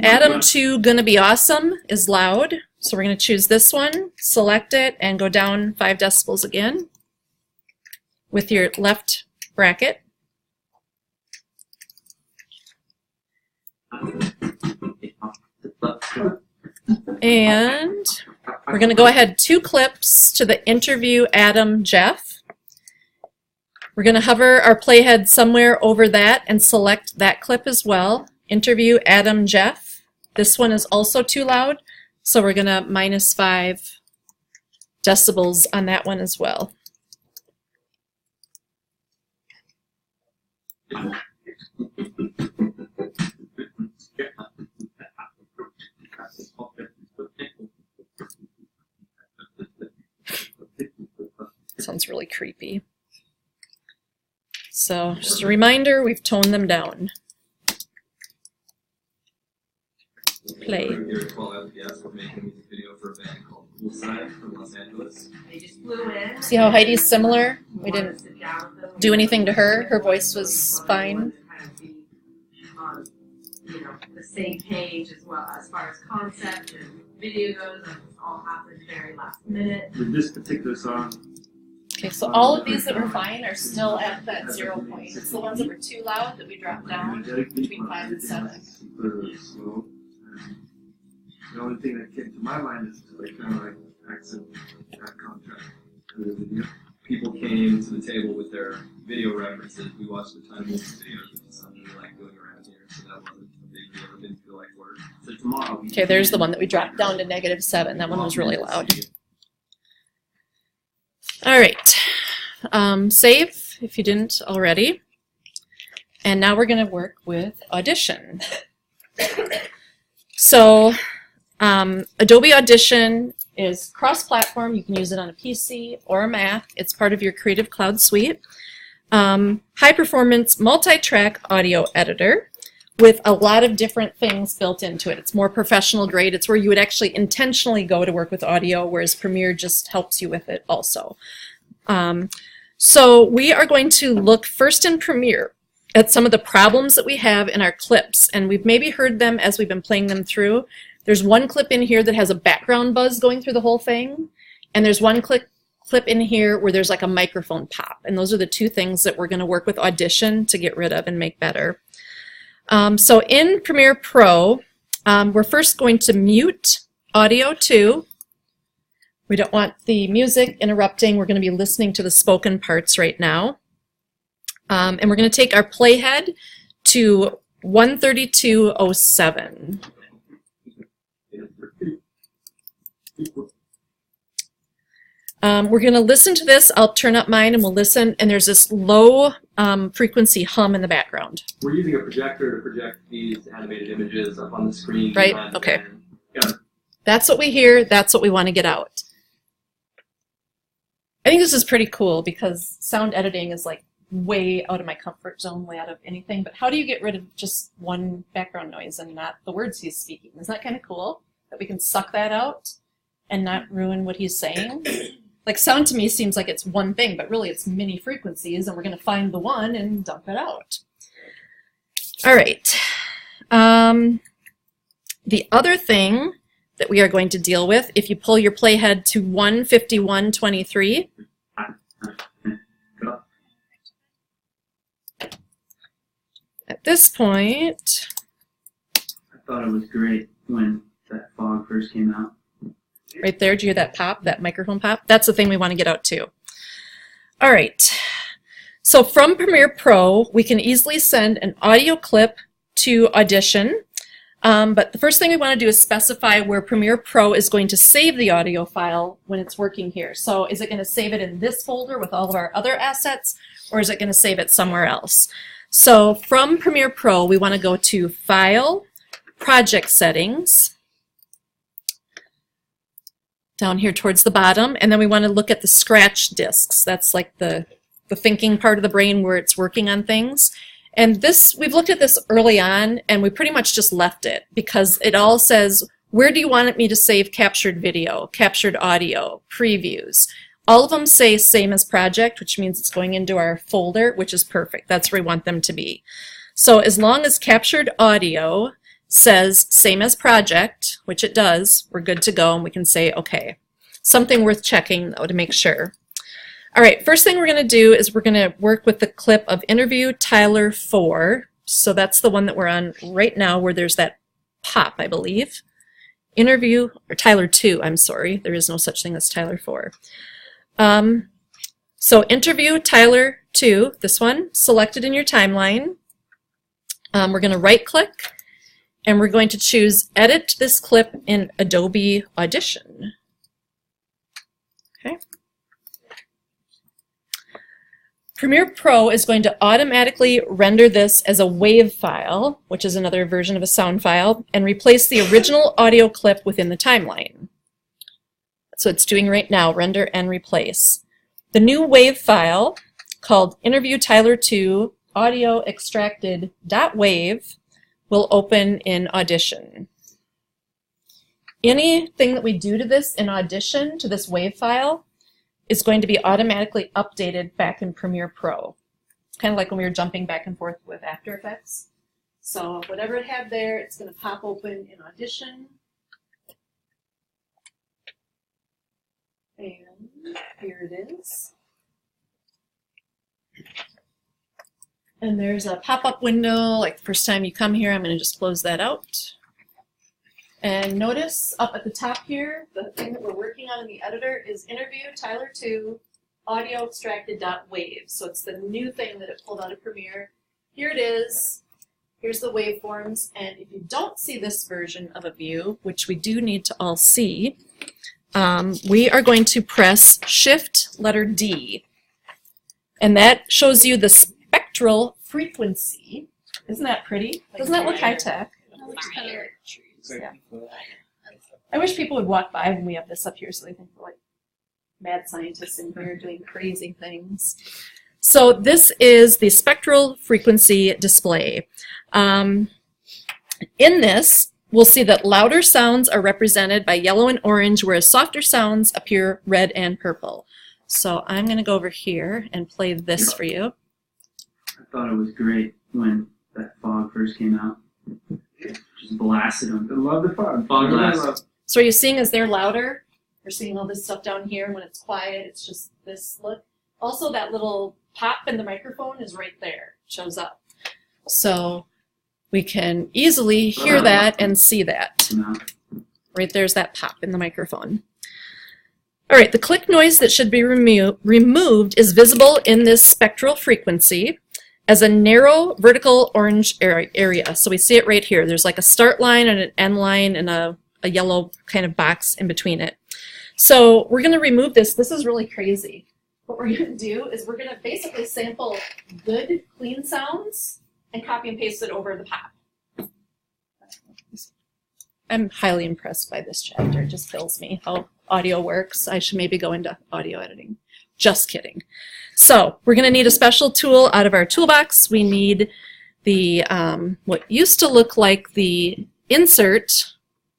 [SPEAKER 3] Adam 2 gonna be awesome is loud. So we're going to choose this one, select it, and go down 5 decibels again with your left bracket. And we're going to go ahead 2 clips to the interview Adam Jeff. We're going to hover our playhead somewhere over that and select that clip as well. Interview Adam Jeff. This one is also too loud, so we're going to -5 decibels on that one as well. Sounds really creepy. So just a reminder, we've toned them down. Play.
[SPEAKER 6] Here at 12 FPS, we're making a music video for a band called Poolside from Los Angeles.
[SPEAKER 10] They just flew in.
[SPEAKER 3] See how Heidi's similar? We didn't do anything to her. Her voice was fine.
[SPEAKER 10] On, the same page as well as far as concept and video goes, and it's all happened very last minute.
[SPEAKER 9] With this particular song,
[SPEAKER 3] Okay, so all of these that were fine are still at that 0 point. It's the ones that were too loud that we dropped down between 5 and 7.
[SPEAKER 9] super slow. The only thing that came to my mind is kind of like accent contract to the video.
[SPEAKER 6] People came to the table with their video references. We watched a ton of music videos, which is something we like doing around here, so that wasn't a big deal. It didn't feel like work.
[SPEAKER 7] So tomorrow we
[SPEAKER 3] Okay, there's the one that we dropped down to -7. That one was really loud. All right, save if you didn't already. And now we're going to work with Audition. So Adobe Audition is cross-platform. You can use it on a PC or a Mac. It's part of your Creative Cloud suite. High-performance multi-track audio editor with a lot of different things built into it. It's more professional grade. It's where you would actually intentionally go to work with audio, whereas Premiere just helps you with it also. So we are going to look first in Premiere at some of the problems that we have in our clips, and we've maybe heard them as we've been playing them through. There's one clip in here that has a background buzz going through the whole thing, and there's one clip in here where there's like a microphone pop, and those are the two things that we're going to work with Audition to get rid of and make better. So in Premiere Pro, we're first going to mute Audio 2. We don't want the music interrupting. We're going to be listening to the spoken parts right now. And we're going to take our playhead to 132.07. We're going to listen to this. I'll turn up mine and we'll listen, and there's this low frequency hum in the background.
[SPEAKER 6] We're using a projector to project these animated images up on the screen.
[SPEAKER 3] Right, okay. That's what we hear. That's what we want to get out. I think this is pretty cool because sound editing is like way out of my comfort zone, way out of anything. But how do you get rid of just one background noise and not the words he's speaking? Isn't that kind of cool that we can suck that out and not ruin what he's saying? Like sound to me seems like it's one thing, but really it's many frequencies, and we're going to find the one and dump it out. All right. The other thing that we are going to deal with, if you pull your playhead to 151.23, at this point,
[SPEAKER 5] I thought it was great when that fog first came out.
[SPEAKER 3] right there, do you hear that pop, that microphone pop? That's the thing we want to get out too. All right, so from Premiere Pro, we can easily send an audio clip to Audition, but the first thing we want to do is specify where Premiere Pro is going to save the audio file when it's working here. So is it going to save it in this folder with all of our other assets, or is it going to save it somewhere else? So from Premiere Pro, we want to go to File, Project Settings, down here towards the bottom, and then we want to look at the scratch disks. That's like the thinking part of the brain where it's working on things. And this, we've looked at this early on, and we pretty much just left it because it all says, where do you want me to save captured video, captured audio, previews? All of them say same as project, which means it's going into our folder, which is perfect. That's where we want them to be. So as long as captured audio says same as project, which it does, we're good to go, and we can say okay. Something worth checking though to make sure. All right, first thing we're going to do is we're going to work with the clip of Interview Tyler 4. So that's the one that we're on right now where there's that pop, I believe. Interview, or Tyler 2, I'm sorry. There is no such thing as Tyler 4. So Interview Tyler 2, this one, selected in your timeline. We're going to right click, and we're going to choose Edit this clip in Adobe Audition. Okay. Premiere Pro is going to automatically render this as a WAV file, which is another version of a sound file, and replace the original audio clip within the timeline. So it's doing right now, render and replace. The new WAV file, called Interview Tyler 2 Audio Extracted.wav, will open in Audition. Anything that we do to this in Audition, to this WAV file, is going to be automatically updated back in Premiere Pro. It's kind of like when we were jumping back and forth with After Effects. So whatever it had there, it's going to pop open in Audition. And here it is. And there's a pop-up window, like the first time you come here. I'm going to just close that out. And notice up at the top here, the thing that we're working on in the editor is Interview Tyler 2 Audio Extracted.wav. So it's the new thing that it pulled out of Premiere. Here it is. Here's the waveforms. And if you don't see this version of a view, which we do need to all see, we are going to press Shift letter D. And that shows you the spectral frequency. Isn't that pretty? Doesn't that look high-tech?
[SPEAKER 1] That looks kind of
[SPEAKER 3] Yeah. I wish people would walk by when we have this up here so they think we're like mad scientists in here doing crazy things. So this is the spectral frequency display. In this, we'll see that louder sounds are represented by yellow and orange, whereas softer sounds appear red and purple. So I'm going to go over here and play this for you.
[SPEAKER 5] I thought it was great when that fog first came out. Just blasted them.
[SPEAKER 9] I love the fog.
[SPEAKER 5] Fog blast.
[SPEAKER 3] So are you seeing as they're louder? We're seeing all this stuff down here. When it's quiet, it's just this look. Also, that little pop in the microphone is right there. It shows up. So we can easily hear that and see that. Right there's that pop in the microphone. All right, the click noise that should be removed is visible in this spectral frequency as a narrow vertical orange area. So we see it right here. There's like a start line and an end line and a yellow kind of box in between it. So we're going to remove this. This is really crazy. What we're going to do is we're going to basically sample good, clean sounds and copy and paste it over the pop. I'm highly impressed by this chapter. It just kills me how audio works. I should maybe go into audio editing. Just kidding. So we're going to need a special tool out of our toolbox. We need the what used to look like the insert,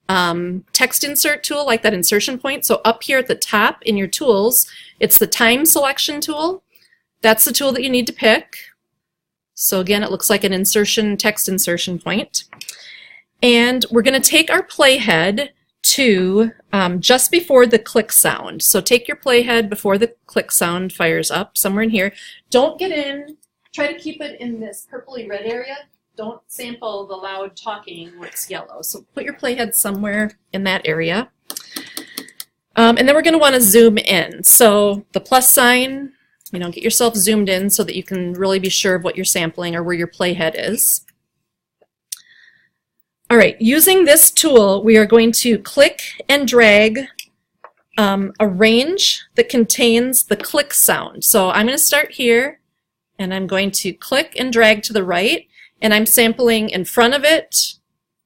[SPEAKER 3] text insert tool, like that insertion point. So up here at the top in your tools, it's the time selection tool. That's the tool that you need to pick. So again, it looks like an insertion, text insertion point. And we're going to take our playhead to just before the click sound. So take your playhead before the click sound fires up, somewhere in here. Don't get in, try to keep it in this purpley red area. Don't sample the loud talking where it's yellow. So put your playhead somewhere in that area. And then we're going to want to zoom in. So the plus sign, get yourself zoomed in so that you can really be sure of what you're sampling or where your playhead is. All right, using this tool, we are going to click and drag a range that contains the click sound. So I'm going to start here, and I'm going to click and drag to the right, and I'm sampling in front of it,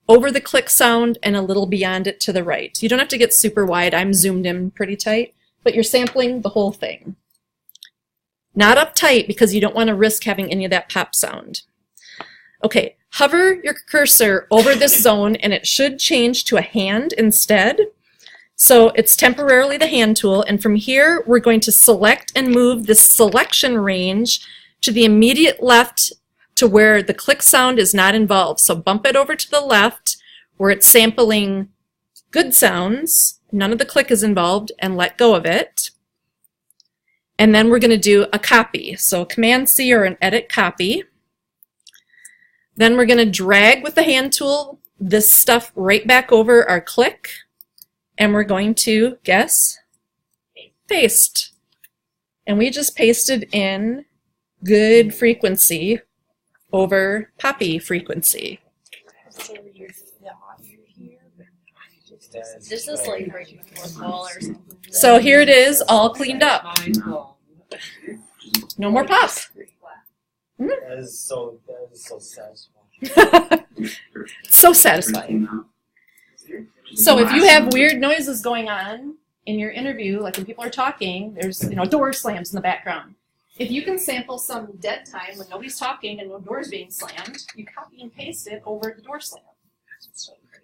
[SPEAKER 3] over the click sound, and a little beyond it to the right. You don't have to get super wide. I'm zoomed in pretty tight, but you're sampling the whole thing. Not up tight because you don't want to risk having any of that pop sound. Okay. Hover your cursor over this zone and it should change to a hand instead. So it's temporarily the hand tool, and from here we're going to select and move this selection range to the immediate left to where the click sound is not involved. So bump it over to the left where it's sampling good sounds, none of the click is involved, and let go of it. And then we're going to do a copy. So Command-C or an edit copy. Then we're going to drag with the hand tool this stuff right back over our click, and we're going to, guess, paste. And we just pasted in good frequency over poppy frequency.
[SPEAKER 4] This is like breaking the fourth wall or something.
[SPEAKER 3] So here it is, all cleaned up. No more pop.
[SPEAKER 11] That is so satisfying.
[SPEAKER 3] So satisfying. So if you have weird noises going on in your interview, like when people are talking, there's door slams in the background. If you can sample some dead time when nobody's talking and no door's being slammed, you copy and paste it over the door slam.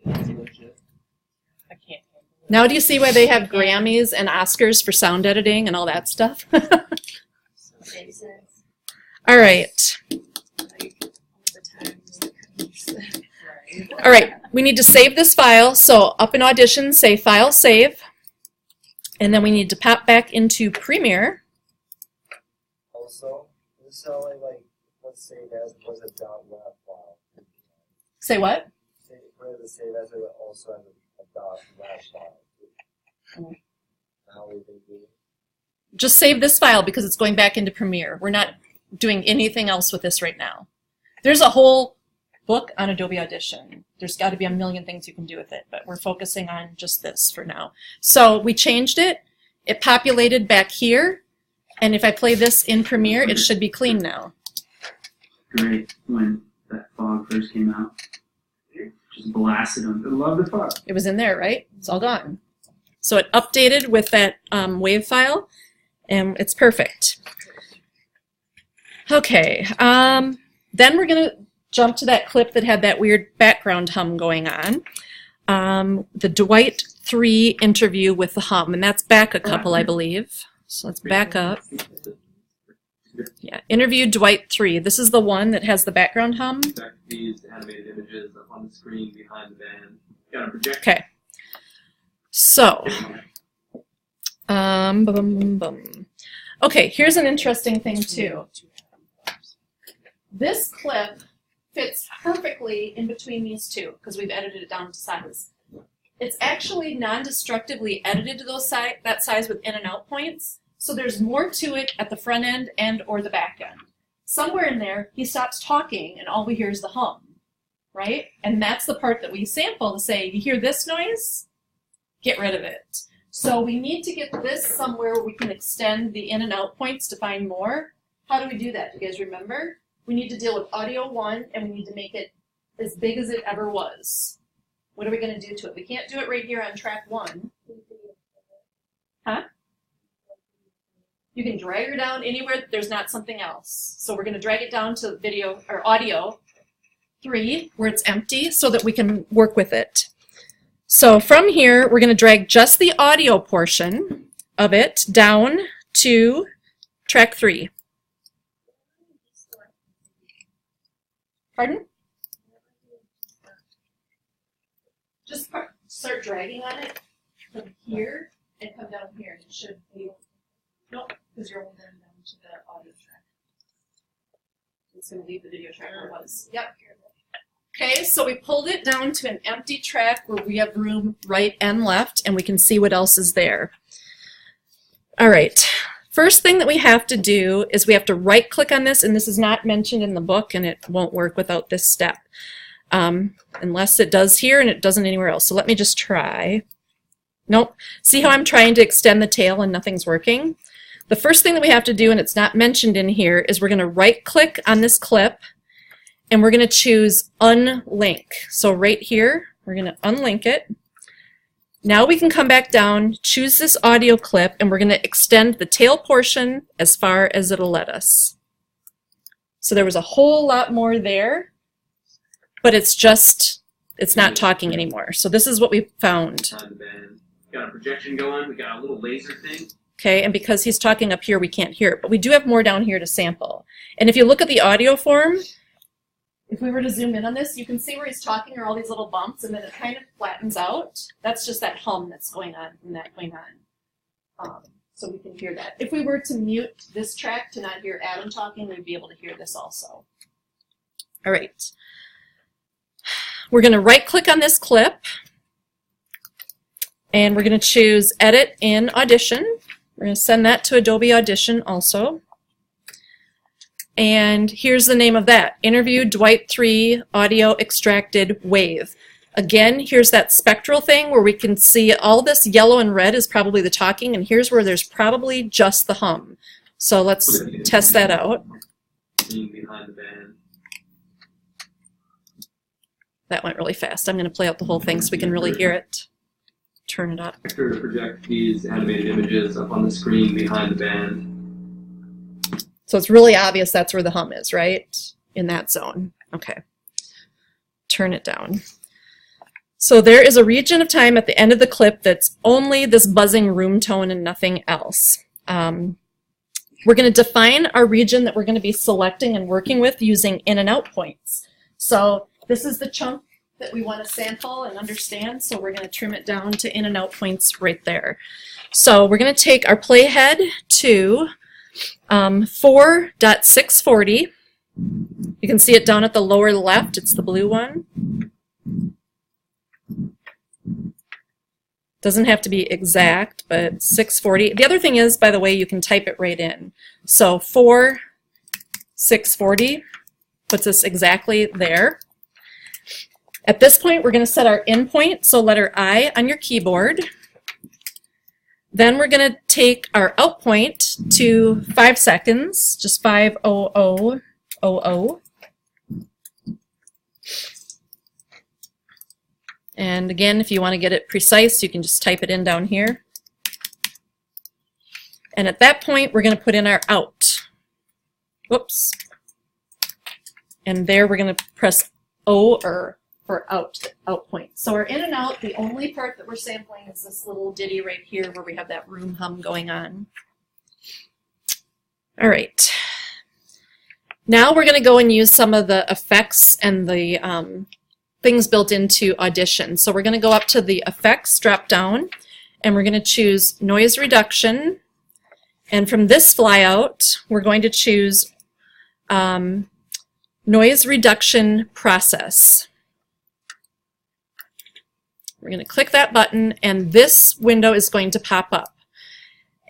[SPEAKER 4] I can't.
[SPEAKER 3] Now do you see why they have Grammys and Oscars for sound editing and all that stuff? All right. All right, we need to save this file. So up in Audition, say File, Save. And then we need to pop back into Premiere.
[SPEAKER 11] Also, this is how let's say that was a .wav file.
[SPEAKER 3] Say what?
[SPEAKER 11] Where the save as it also has a .wav file. How we do it.
[SPEAKER 3] Just save this file because it's going back into Premiere. We're not doing anything else with this right now. There's a whole book on Adobe Audition. There's got to be a million things you can do with it, but we're focusing on just this for now. So we changed it. It populated back here, and if I play this in Premiere, it should be clean now.
[SPEAKER 5] Great when that fog first came out. just blasted them.
[SPEAKER 9] I love the fun.
[SPEAKER 3] It was in there, right? It's all gone. So it updated with that WAV file, and it's perfect. Okay, then we're going to jump to that clip that had that weird background hum going on. The Dwight 3 interview with the hum, and that's back a couple, I believe. So let's back up. Yeah, interview Dwight 3. This is the one that has the background hum.
[SPEAKER 6] Back these animated images up on the screen behind the band. Got a projector.
[SPEAKER 3] Okay. So, okay, here's an interesting thing too. This clip fits perfectly in between these two because we've edited it down to size. It's actually non-destructively edited to that size with in and out points, so there's more to it at the front end and or the back end. Somewhere in there, he stops talking and all we hear is the hum, right? And that's the part that we sample to say, you hear this noise? Get rid of it. So we need to get this somewhere where we can extend the in and out points to find more. How do we do that? Do you guys remember? We need to deal with audio 1 and we need to make it as big as it ever was. What are we going to do to it? We can't do it right here on track 1. Huh? You can drag her down anywhere that there's not something else. So we're going to drag it down to video or audio 3 where it's empty so that we can work with it. So from here, we're going to drag just the audio portion of it down to track 3. Pardon? Just start dragging on it from here and come down here. It should be, nope, because you're only going down to the audio track. It's going to leave the video track where it was. Yep. Okay, so we pulled it down to an empty track where we have room right and left, and we can see what else is there. All right, first thing that we have to do is we have to right-click on this, and this is not mentioned in the book, and it won't work without this step, unless it does here and it doesn't anywhere else. So let me just try. Nope. See how I'm trying to extend the tail and nothing's working? The first thing that we have to do, and it's not mentioned in here, is we're going to right-click on this clip, and we're going to choose unlink. So right here, we're going to unlink it. Now we can come back down, choose this audio clip, and we're going to extend the tail portion as far as it'll let us. So there was a whole lot more there, but it's not talking anymore. So this is what we found.
[SPEAKER 7] Got a projection going, we got a little laser thing.
[SPEAKER 3] Okay, and because he's talking up here, we can't hear it, but we do have more down here to sample. And if you look at the audio form, if we were to zoom in on this, you can see where he's talking are all these little bumps, and then it kind of flattens out. That's just that hum that's going on from that going on. So we can hear that. If we were to mute this track to not hear Adam talking, we'd be able to hear this also. All right. We're going to right-click on this clip, and we're going to choose Edit in Audition. We're going to send that to Adobe Audition also. And here's the name of that, Interview Dwight 3 Audio Extracted Wave. Again, here's that spectral thing where we can see all this yellow and red is probably the talking, and here's where there's probably just the hum. So let's test that out.
[SPEAKER 6] Behind the band.
[SPEAKER 3] That went really fast. I'm going to play out the whole thing so we can really hear it. Turn it up.
[SPEAKER 6] To project these animated images up on the screen behind the band.
[SPEAKER 3] So it's really obvious that's where the hum is, right? In that zone. Okay. Turn it down. So there is a region of time at the end of the clip that's only this buzzing room tone and nothing else. We're going to define our region that we're going to be selecting and working with using in and out points. So this is the chunk that we want to sample and understand, so we're going to trim it down to in and out points right there. So we're going to take our playhead to 4.640. You can see it down at the lower left. It's the blue one. Doesn't have to be exact, but 640. The other thing is, by the way, you can type it right in. So 4.640 puts us exactly there. At this point, we're going to set our in point, so letter I on your keyboard. Then we're going to take our out point to 5 seconds, just 5:00:00. And again, if you want to get it precise, you can just type it in down here. And at that point, we're going to put in our out. Whoops. And there we're going to press O or for out point. So our in and out, the only part that we're sampling is this little ditty right here where we have that room hum going on. All right. Now we're going to go and use some of the effects and the things built into Audition. So we're going to go up to the effects drop down and we're going to choose noise reduction. And from this flyout, we're going to choose noise reduction process. We're going to click that button and this window is going to pop up.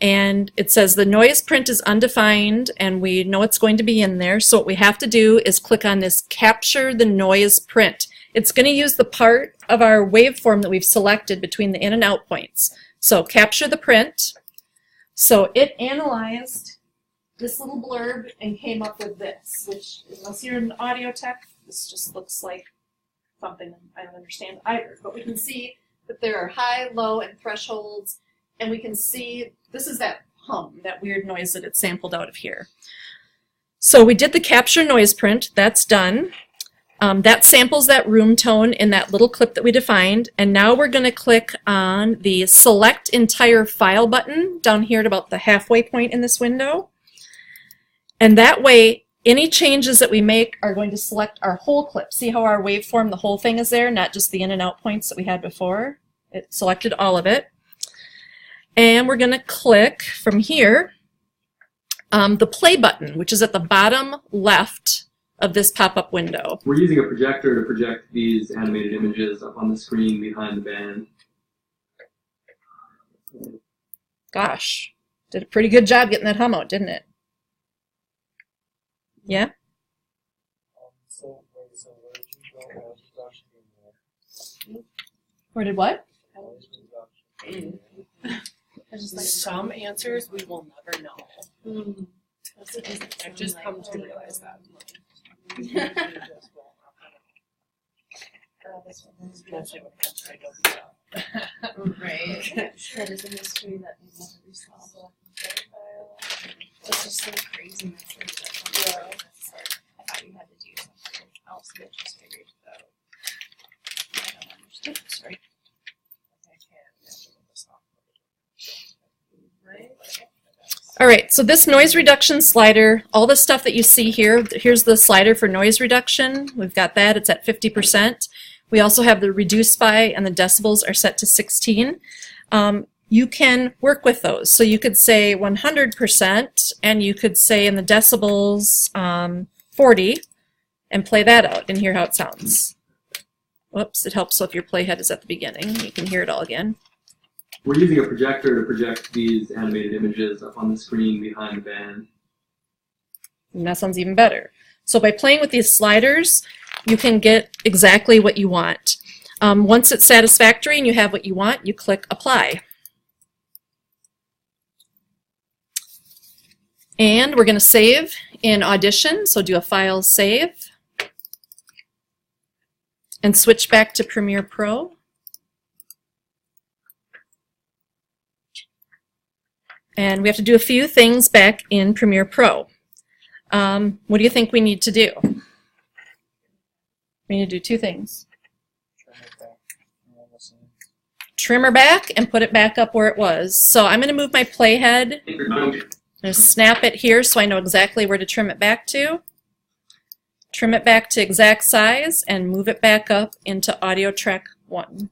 [SPEAKER 3] And it says the noise print is undefined and we know it's going to be in there. So what we have to do is click on this capture the noise print. It's going to use the part of our waveform that we've selected between the in and out points. So capture the print. So it analyzed this little blurb and came up with this, which unless you're an audio tech, this just looks like something I don't understand either. But we can see that there are high, low, and thresholds, and we can see this is that hum, that weird noise that it sampled out of here. So we did the capture noise print, that's done. That samples that room tone in that little clip that we defined, and now we're going to click on the select entire file button down here at about the halfway point in this window. And that way, any changes that we make are going to select our whole clip. See how our waveform, the whole thing is there, not just the in and out points that we had before. It selected all of it. And we're going to click from here the play button, which is at the bottom left of this pop-up window.
[SPEAKER 6] We're using a projector to project these animated images up on the screen behind the band.
[SPEAKER 3] Gosh, did a pretty good job getting that hum out, didn't it? Yeah?
[SPEAKER 11] So where did you go noise reduction in there?
[SPEAKER 3] Or did what?
[SPEAKER 11] Noise reduction.
[SPEAKER 1] There's like some answers we will never know. I've just come to realize that. Right.
[SPEAKER 2] That is a mystery that we never resolve. It's just so crazy. I thought you had to do something else, but just figured it out. I don't understand. Sorry.
[SPEAKER 3] All right, so this noise reduction slider, all the stuff that you see here, here's the slider for noise reduction. We've got that, it's at 50%. We also have the reduce by, and the decibels are set to 16. You can work with those. So you could say 100%, and you could say in the decibels 40, and play that out and hear how it sounds. Whoops, it helps if your playhead is at the beginning. You can hear it all again.
[SPEAKER 6] We're using a projector to project these animated images up on the screen behind the band.
[SPEAKER 3] And that sounds even better. So by playing with these sliders, you can get exactly what you want. Once it's satisfactory and you have what you want, you click Apply. And we're going to save in Audition, so do a File Save. And switch back to Premiere Pro. And we have to do a few things back in Premiere Pro. What do you think we need to do? We need to do two things. Trim her back and put it back up where it was. So I'm going to move my playhead. I'm going to snap it here so I know exactly where to trim it back to. Trim it back to exact size and move it back up into audio track 1.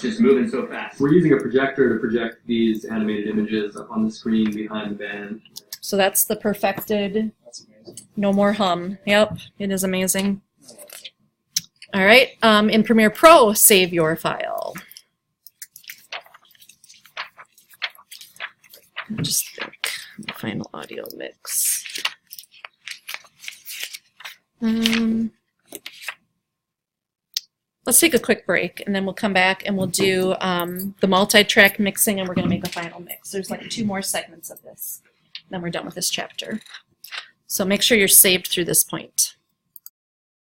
[SPEAKER 7] Just moving so fast.
[SPEAKER 6] We're using a projector to project these animated images up on the screen behind the band.
[SPEAKER 3] So that's the perfected No More Hum. Yep, it is amazing. All right, in Premiere Pro, save your file. Just think, the final audio mix. Let's take a quick break, and then we'll come back and we'll do the multi-track mixing, and we're going to make a final mix. There's like 2 more segments of this. Then we're done with this chapter. So make sure you're saved through this point.